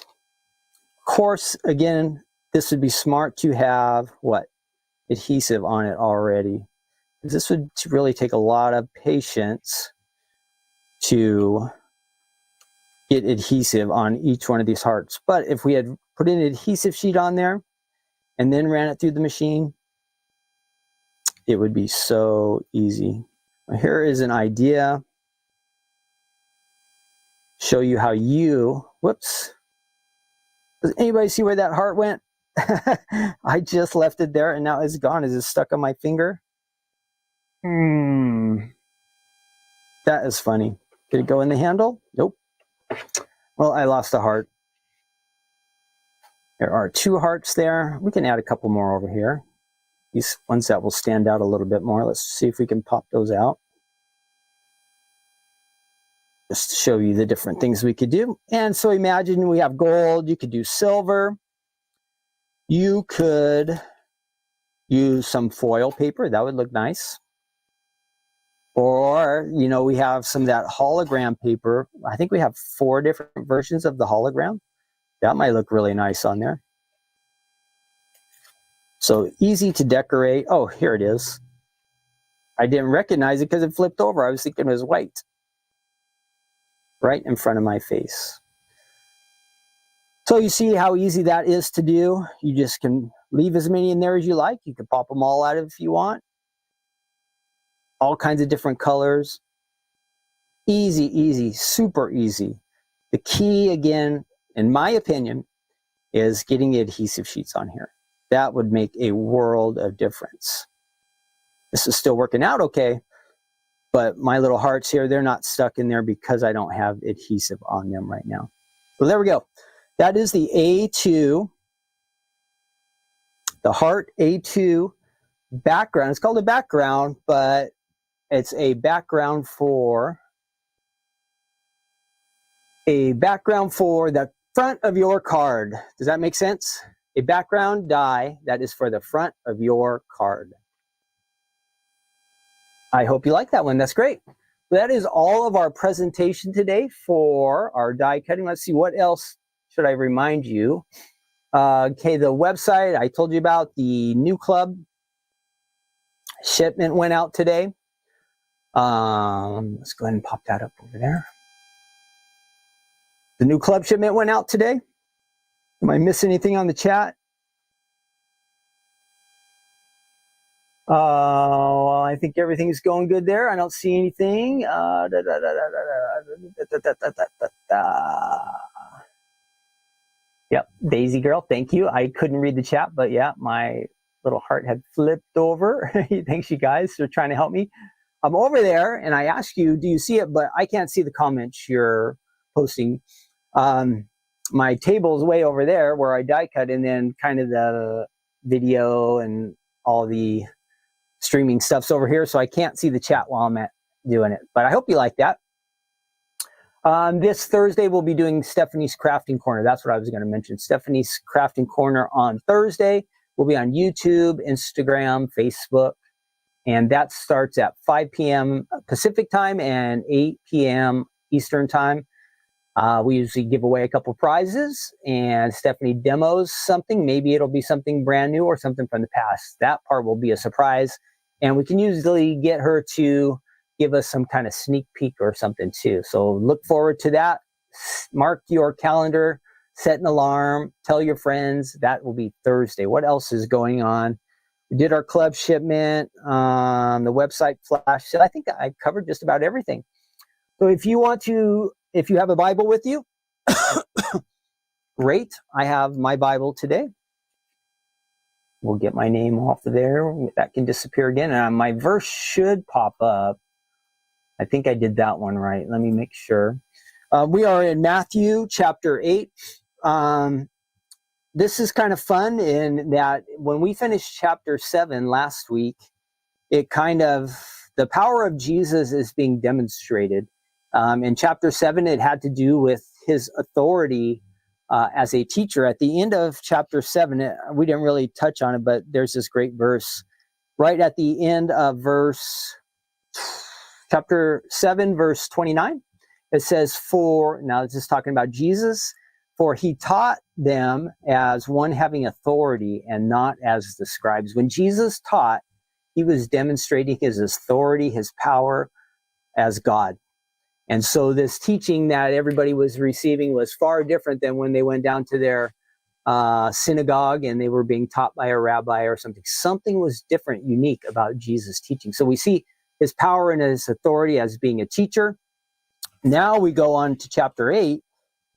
Of course, again, this would be smart to have what? Adhesive on it already. This would really take a lot of patience to get adhesive on each one of these hearts. But if we had put an adhesive sheet on there and then ran it through the machine, it would be so easy. Here is an idea. Show you how whoops. Does anybody see where that heart went? I just left it there and now it's gone. Is it stuck on my finger? That is funny. Did it go in the handle? Nope. Well, I lost a heart. There are 2 hearts there. We can add a couple more over here. These ones that will stand out a little bit more. Let's see if we can pop those out. Just to show you the different things we could do. And so imagine we have gold. You could do silver. You could use some foil paper. That would look nice. Or, you know, we have some of that hologram paper. I think we have 4 different versions of the hologram. That might look really nice on there. So easy to decorate. Oh, here it is. I didn't recognize it because it flipped over. I was thinking it was white. Right in front of my face. So you see how easy that is to do. You just can leave as many in there as you like. You can pop them all out if you want. All kinds of different colors. Easy, easy, super easy. The key, again, in my opinion, is getting adhesive sheets on here. That would make a world of difference. This is still working out okay, but my little hearts here, they're not stuck in there because I don't have adhesive on them right now. So there we go. That is the A2, the Heart A2 background. It's called a background, but it's a background for the front of your card. Does that make sense? A background die that is for the front of your card. I hope you like that one. That's great. That is all of our presentation today for our die cutting. Let's see, what else should I remind you? Okay, the website I told you about, the new club shipment went out today. Let's go ahead and pop that up over there. The new club shipment went out today. Am I missing anything on the chat? I think everything's going good there. I don't see anything. Yep, Daisy girl, thank you. I couldn't read the chat, but yeah, my little heart had flipped over. Thanks, you guys, for trying to help me. I'm over there, and I asked you, do you see it? But I can't see the comments you're posting. My table's way over there where I die cut, and then kind of the video and all the streaming stuff's over here, so I can't see the chat while I'm doing it. But I hope you like that. This Thursday, we'll be doing Stephanie's Crafting Corner. That's what I was going to mention. Stephanie's Crafting Corner on Thursday. We'll be on YouTube, Instagram, Facebook, and that starts at 5 p.m. Pacific time and 8 p.m. Eastern time. We usually give away a couple prizes, and Stephanie demos something. Maybe it'll be something brand new or something from the past. That part will be a surprise, and we can usually get her to give us some kind of sneak peek or something too. So look forward to that. Mark your calendar, set an alarm, tell your friends. That will be Thursday. What else is going on? We did our club shipment, the website flash. So I think I covered just about everything. So if you have a Bible with you, great. I have my Bible today. We'll get my name off of there. That can disappear again. And my verse should pop up. I think I did that one right. Let me make sure. We are in Matthew chapter 8. This is kind of fun in that when we finished chapter 7 last week, the power of Jesus is being demonstrated. In chapter 7, it had to do with his authority as a teacher. At the end of chapter 7, we didn't really touch on it, but there's this great verse right at the end of chapter 7, verse 29. It says, now this is talking about Jesus, for he taught them as one having authority and not as the scribes. When Jesus taught, he was demonstrating his authority, his power as God. And so this teaching that everybody was receiving was far different than when they went down to their synagogue and they were being taught by a rabbi or something. Something was different, unique about Jesus' teaching. So we see his power and his authority as being a teacher. Now we go on to chapter 8,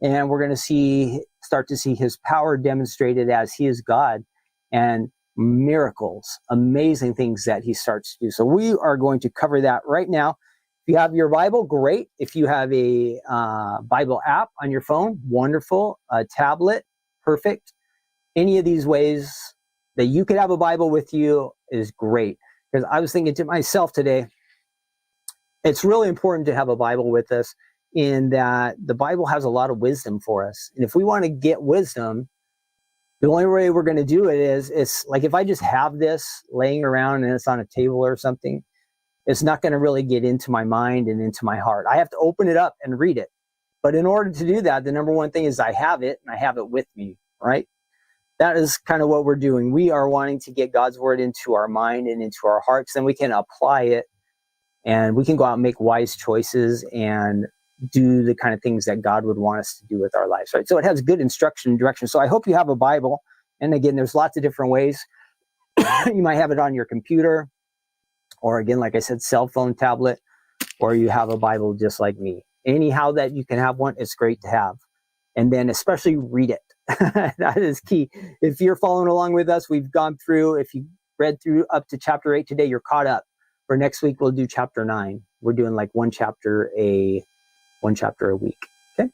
and we're going to start to see his power demonstrated as he is God, and miracles, amazing things that he starts to do. So we are going to cover that right now. If you have your Bible, great. If you have a Bible app on your phone, wonderful. A tablet, perfect. Any of these ways that you could have a Bible with you is great. Because I was thinking to myself today, it's really important to have a Bible with us in that the Bible has a lot of wisdom for us. And if we want to get wisdom, the only way we're going to do it is, it's like if I just have this laying around and it's on a table or something, it's not going to really get into my mind and into my heart. I have to open it up and read it. But in order to do that, the number one thing is I have it, and I have it with me, right? that is kind of what we're doing. We are wanting to get God's word into our mind and into our hearts. Then we can apply it, and we can go out and make wise choices and do the kind of things that God would want us to do with our lives, right? So it has good instruction and direction. So I hope you have a Bible. And again, there's lots of different ways. You might have it on your computer, or again, like I said, cell phone, tablet, or you have a Bible just like me. Anyhow that you can have one, it's great to have. And then especially read it. That is key. If you're following along with us, we've gone through, if you read through up to chapter 8 today, you're caught up. For next week, we'll do chapter 9. We're doing like one chapter a week. Okay.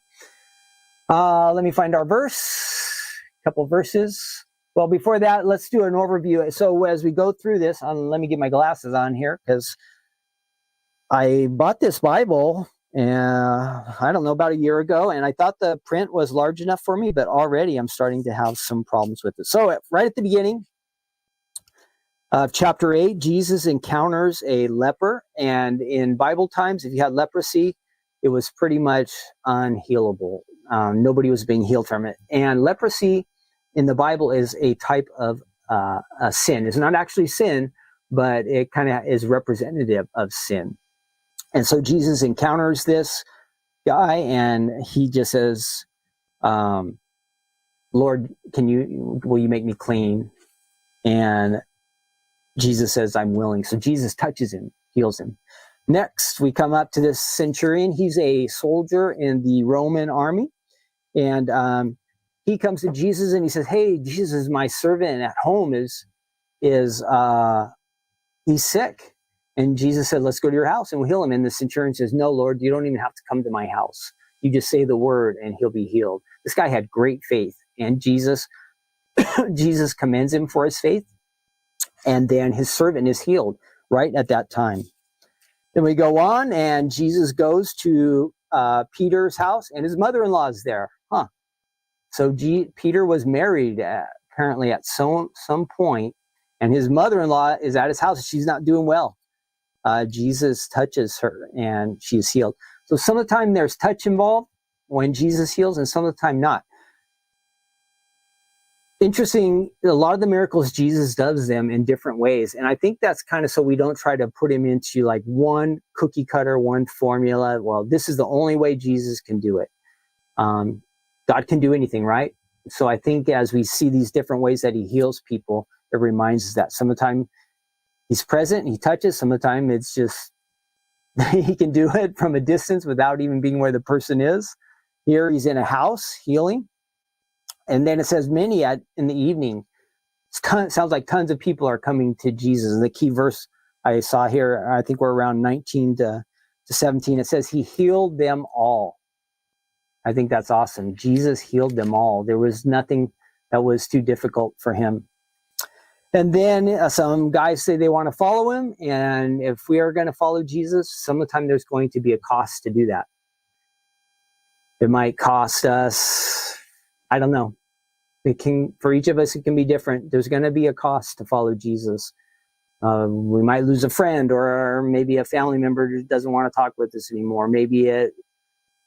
Let me find our verse, a couple verses. Well, before that, let's do an overview. So as we go through this, let me get my glasses on here, because I bought this Bible, I don't know, about a year ago, and I thought the print was large enough for me, but already I'm starting to have some problems with it. So right at the beginning of chapter 8, Jesus encounters a leper, and in Bible times, if you had leprosy, it was pretty much unhealable. Nobody was being healed from it. And leprosy in the Bible is a type of a sin. It's not actually sin, but it kind of is representative of sin. And so Jesus encounters this guy, and he just says, Lord, will you make me clean? And Jesus says, I'm willing. So Jesus touches him, heals him. Next, we come up to this centurion. He's a soldier in the Roman army. And he comes to Jesus and he says, hey, Jesus, my servant at home is he's sick. And Jesus said, let's go to your house and we'll heal him. And the centurion says, no, Lord, you don't even have to come to my house. You just say the word and he'll be healed. This guy had great faith. And Jesus commends him for his faith. And then his servant is healed right at that time. Then we go on, and Jesus goes to Peter's house, and his mother-in-law is there. So Peter was married apparently at some point, and his mother-in-law is at his house. She's not doing well. Jesus touches her, and she's healed. So some of the time there's touch involved when Jesus heals, and some of the time not. Interesting, a lot of the miracles, Jesus does them in different ways. And I think that's kind of so we don't try to put him into like one cookie cutter, one formula. Well, this is the only way Jesus can do it. God can do anything, right? So I think as we see these different ways that he heals people, it reminds us that some of the time he's present, he touches, some of the time it's just, he can do it from a distance without even being where the person is. Here he's in a house healing. And then it says many in the evening. Sounds like tons of people are coming to Jesus. And the key verse I saw here, I think we're around 19 to 17. It says he healed them all. I think that's awesome. Jesus healed them all. There was nothing that was too difficult for him. And then some guys say they want to follow him. And if we are going to follow Jesus, some of the time there's going to be a cost to do that. It might cost us, I don't know. For each of us, it can be different. There's going to be a cost to follow Jesus. We might lose a friend, or maybe a family member who doesn't want to talk with us anymore. Maybe it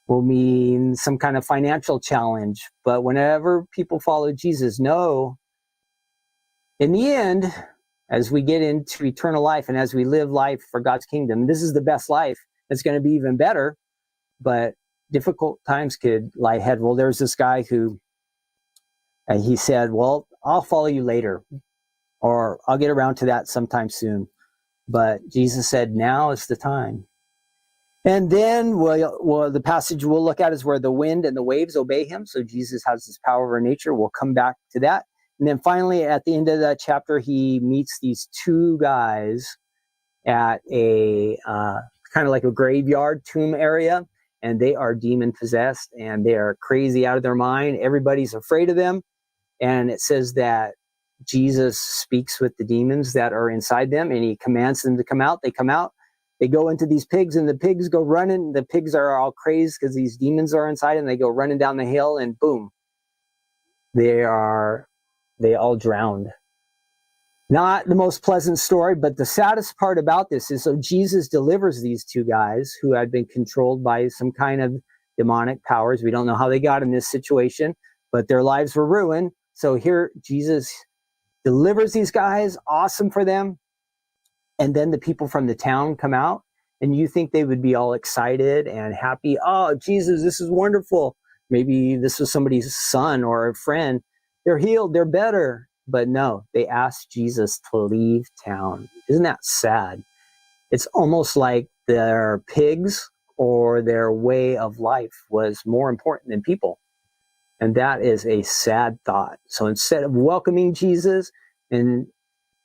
will mean some kind of financial challenge. But whenever people follow Jesus, know in the end, as we get into eternal life and as we live life for God's kingdom, this is the best life. It's going to be even better, but difficult times could lie ahead. Well, there's this guy who, and he said, well, I'll follow you later, or I'll get around to that sometime soon. But Jesus said, now is the time. And then the passage we'll look at is where the wind and the waves obey him. So Jesus has this power over nature. We'll come back to that. And then finally, at the end of that chapter, he meets these two guys at a kind of like a graveyard tomb area. And they are demon possessed, and they are crazy out of their mind. Everybody's afraid of them. And it says that Jesus speaks with the demons that are inside them, and he commands them to come out. They come out. They go into these pigs, and the pigs go running. The pigs are all crazed because these demons are inside, and they go running down the hill, and boom, they all drowned. Not the most pleasant story, but the saddest part about this is, so Jesus delivers these two guys who had been controlled by some kind of demonic powers. We don't know how they got in this situation, but their lives were ruined. So here Jesus delivers these guys, awesome for them. And then the people from the town come out, and you think they would be all excited and happy. Oh, Jesus, this is wonderful. Maybe this was somebody's son or a friend. They're healed, they're better. But no, they asked Jesus to leave town. Isn't that sad? It's almost like their pigs or their way of life was more important than people. And that is a sad thought. So instead of welcoming Jesus and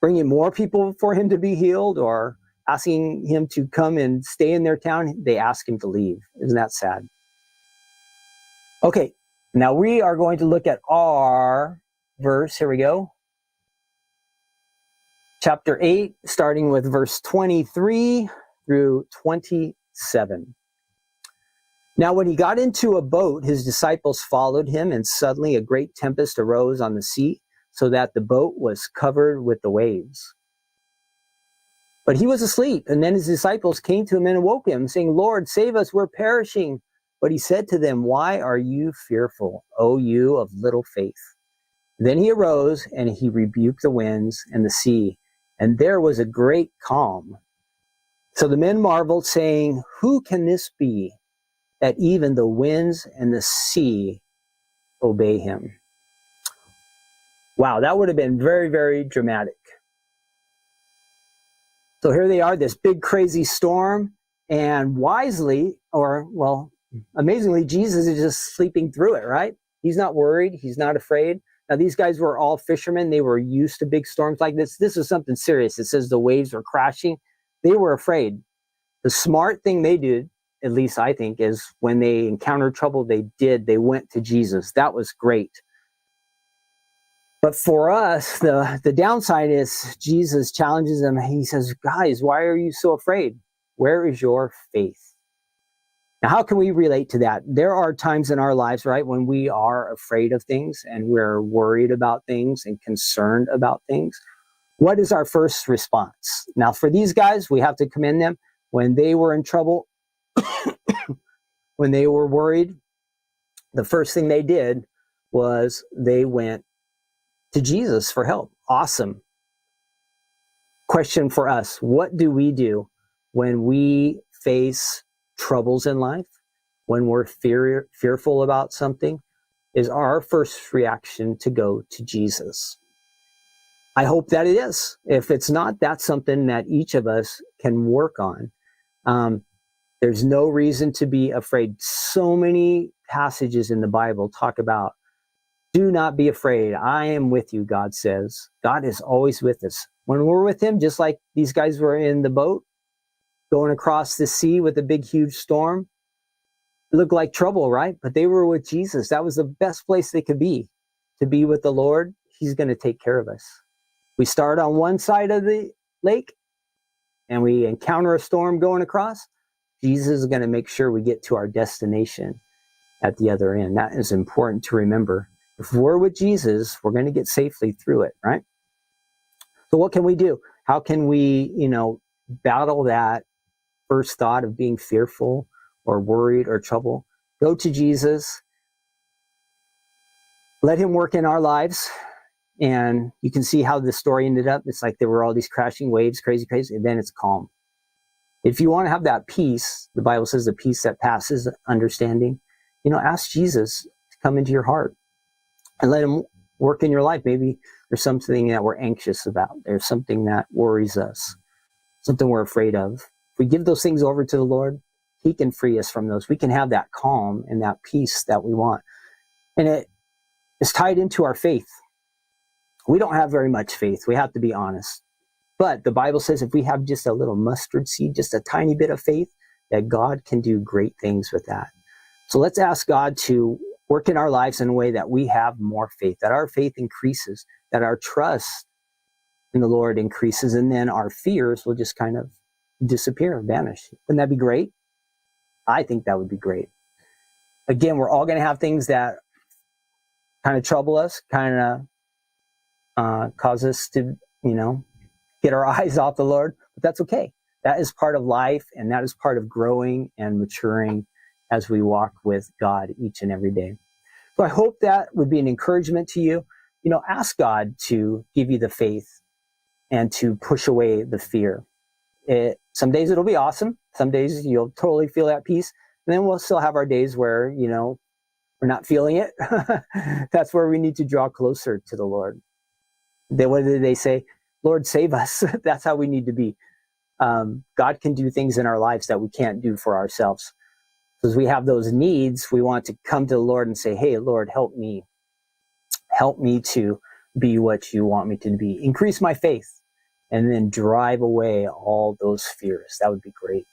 bringing more people for him to be healed or asking him to come and stay in their town, they ask him to leave. Isn't that sad? Okay, now we are going to look at our verse. Here we go. Chapter 8, starting with verse 23 through 27. Now, when he got into a boat, his disciples followed him, and suddenly a great tempest arose on the sea, so that the boat was covered with the waves. But he was asleep, and then his disciples came to him and awoke him, saying, Lord, save us, we're perishing. But he said to them, why are you fearful, O you of little faith? Then he arose, and he rebuked the winds and the sea, and there was a great calm. So the men marveled, saying, who can this be, that even the winds and the sea obey him? Wow, that would have been very, very dramatic. So here they are, this big crazy storm, and wisely, or well, amazingly, Jesus is just sleeping through it, right? He's not worried, he's not afraid. Now these guys were all fishermen, they were used to big storms like this. This was something serious. It says the waves were crashing. They were afraid. The smart thing they did, at least I think, is when they encountered trouble, they went to Jesus. That was great. But for us, the downside is Jesus challenges them. He says, guys, why are you so afraid? Where is your faith? Now, how can we relate to that? There are times in our lives, right, when we are afraid of things and we're worried about things and concerned about things. What is our first response? Now, for these guys, we have to commend them. When they were in trouble, when they were worried, the first thing they did was they went to Jesus for help. Awesome. Question for us. What do we do when we face troubles in life? When we're fearful about something? Is our first reaction to go to Jesus? I hope that it is. If it's not, that's something that each of us can work on. There's no reason to be afraid. So many passages in the Bible talk about, do not be afraid. I am with you, God says. God is always with us. When we're with him, just like these guys were in the boat, going across the sea with a big, huge storm, it looked like trouble, right? But they were with Jesus. That was the best place they could be, to be with the Lord. He's going to take care of us. We start on one side of the lake and we encounter a storm going across. Jesus is going to make sure we get to our destination at the other end. That is important to remember. If we're with Jesus, we're going to get safely through it, right? So what can we do? How can we, battle that first thought of being fearful or worried or trouble? Go to Jesus. Let him work in our lives. And you can see how the story ended up. It's like there were all these crashing waves, crazy, and then it's calm. If you want to have that peace, the Bible says the peace that passes understanding, ask Jesus to come into your heart and let him work in your life. Maybe there's something that we're anxious about. There's something that worries us, something we're afraid of. If we give those things over to the Lord, he can free us from those. We can have that calm and that peace that we want. And it is tied into our faith. We don't have very much faith. We have to be honest. But the Bible says if we have just a little mustard seed, just a tiny bit of faith, that God can do great things with that. So let's ask God to work in our lives in a way that we have more faith, that our faith increases, that our trust in the Lord increases, and then our fears will just kind of disappear, vanish. Wouldn't that be great? I think that would be great. Again, we're all going to have things that kind of trouble us, kind of cause us to, get our eyes off the Lord, but that's okay. That is part of life, and that is part of growing and maturing as we walk with God each and every day. So I hope that would be an encouragement to you. ask God to give you the faith and to push away the fear. Some days it'll be awesome. Some days you'll totally feel at peace. And then we'll still have our days where, we're not feeling it. That's where we need to draw closer to the Lord. What did they say? Lord, save us. That's how we need to be. God can do things in our lives that we can't do for ourselves. Because we have those needs, we want to come to the Lord and say, hey, Lord, help me. Help me to be what you want me to be. Increase my faith. And then drive away all those fears. That would be great.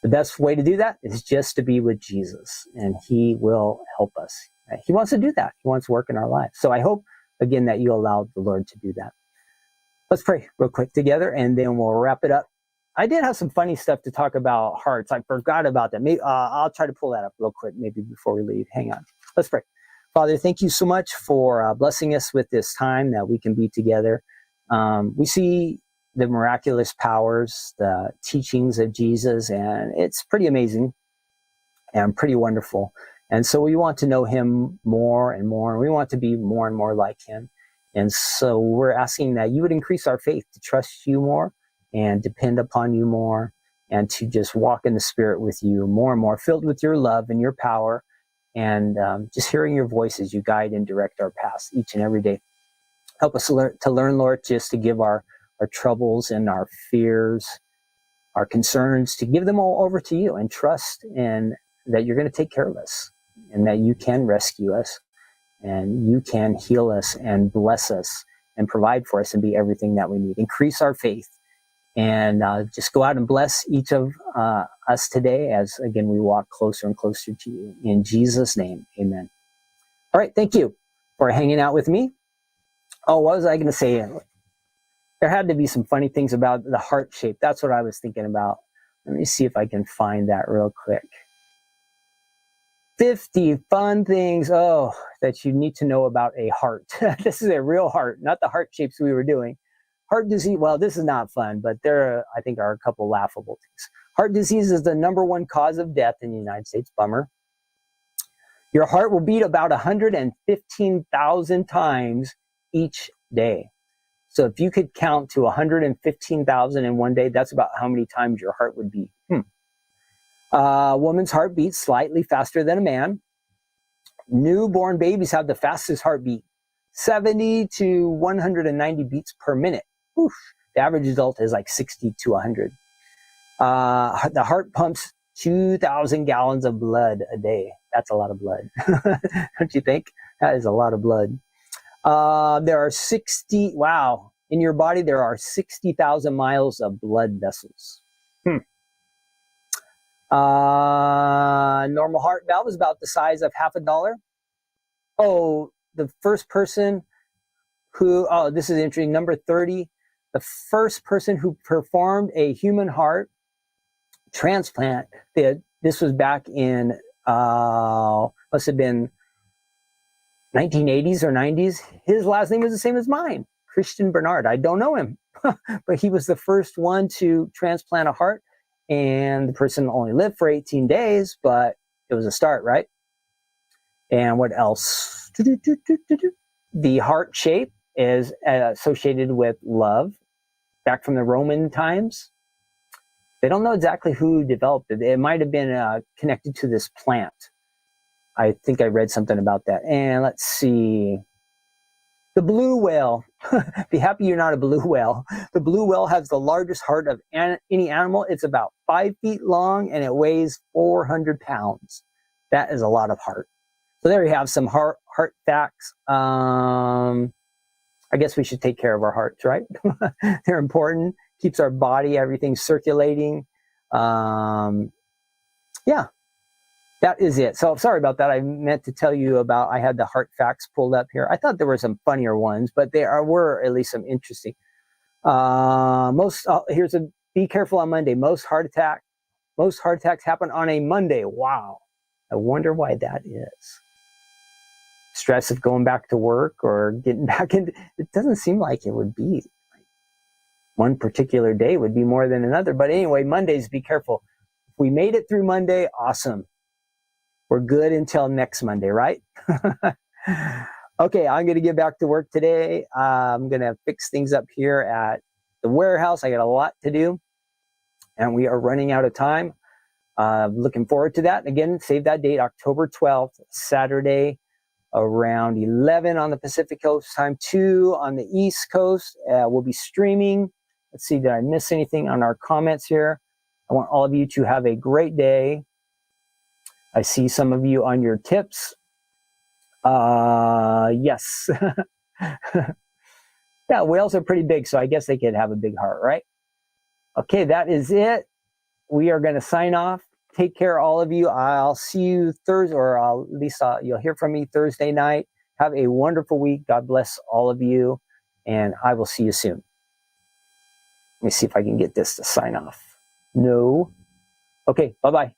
The best way to do that is just to be with Jesus, and he will help us. He wants to do that. He wants to work in our lives. So I hope, again, that you allow the Lord to do that. Let's pray real quick together, and then we'll wrap it up. I did have some funny stuff to talk about hearts. I forgot about that. Maybe I'll try to pull that up real quick, maybe before we leave. Hang on. Let's pray. Father, thank you so much for blessing us with this time that we can be together. We see the miraculous powers, the teachings of Jesus, and it's pretty amazing and pretty wonderful. And so we want to know him more and more, and we want to be more and more like him. And so we're asking that you would increase our faith to trust you more and depend upon you more, and to just walk in the Spirit with you more and more, filled with your love and your power, and just hearing your voice as you guide and direct our paths each and every day. Help us to learn, Lord, just to give our troubles and our fears, our concerns, to give them all over to you and trust in that you're going to take care of us, and that you can rescue us, and you can heal us and bless us and provide for us and be everything that we need. Increase our faith, and just go out and bless each of us today as, again, we walk closer and closer to you. In Jesus' name, amen. All right, thank you for hanging out with me. Oh, what was I going to say? There had to be some funny things about the heart shape. That's what I was thinking about. Let me see if I can find that real quick. 50 fun things, that you need to know about a heart. This is a real heart, not the heart shapes we were doing. Heart disease, well, this is not fun, but there, I think, are a couple laughable things. Heart disease is the #1 cause of death in the United States. Bummer. Your heart will beat about 115,000 times each day. So if you could count to 115,000 in one day, that's about how many times your heart would beat. A woman's heart beats slightly faster than a man. Newborn babies have the fastest heartbeat, 70 to 190 beats per minute. Oof. The average adult is like 60 to 100. The heart pumps 2,000 gallons of blood a day. That's a lot of blood. Don't you think? That is a lot of blood. There are in your body, there are 60,000 miles of blood vessels. Normal heart valve is about the size of half a dollar. The first person this is interesting, number 30, the first person who performed a human heart transplant, this was back in, must have been 1980s or 90s. His last name was the same as mine, Christian Bernard. I don't know him, but he was the first one to transplant a heart, and the person only lived for 18 days, but it was a start, right? And what else? The heart shape is associated with love, back from the Roman times. They don't know exactly who developed it. It might have been connected to this plant. I think I read something about that. And let's see. The blue whale. Be happy you're not a blue whale. The blue whale has the largest heart of any animal. It's about 5 feet long, and it weighs 400 pounds. That is a lot of heart. So there you have some heart facts. I guess we should take care of our hearts, right? They're important. Keeps our body, everything circulating. That is it. So sorry about that. I meant to tell you about, I had the heart facts pulled up here. I thought there were some funnier ones, but there were at least some interesting. Be careful on Monday. Most heart attacks happen on a Monday. Wow. I wonder why that is. Stress of going back to work or getting back into, it doesn't seem like it would be. One particular day would be more than another. But anyway, Mondays, be careful. If we made it through Monday, awesome. We're good until next Monday, right? Okay, I'm going to get back to work today. I'm going to fix things up here at the warehouse. I got a lot to do, and we are running out of time. Looking forward to that. Again, save that date, October 12th, Saturday, around 11 on the Pacific Coast time, 2 on the East Coast. We'll be streaming. Let's see, did I miss anything on our comments here? I want all of you to have a great day. I see some of you on your tips. Yes. Yeah, whales are pretty big, so I guess they could have a big heart, right? Okay, that is it. We are going to sign off. Take care, all of you. I'll see you Thursday, or at least you'll hear from me Thursday night. Have a wonderful week. God bless all of you, and I will see you soon. Let me see if I can get this to sign off. No. Okay, bye-bye.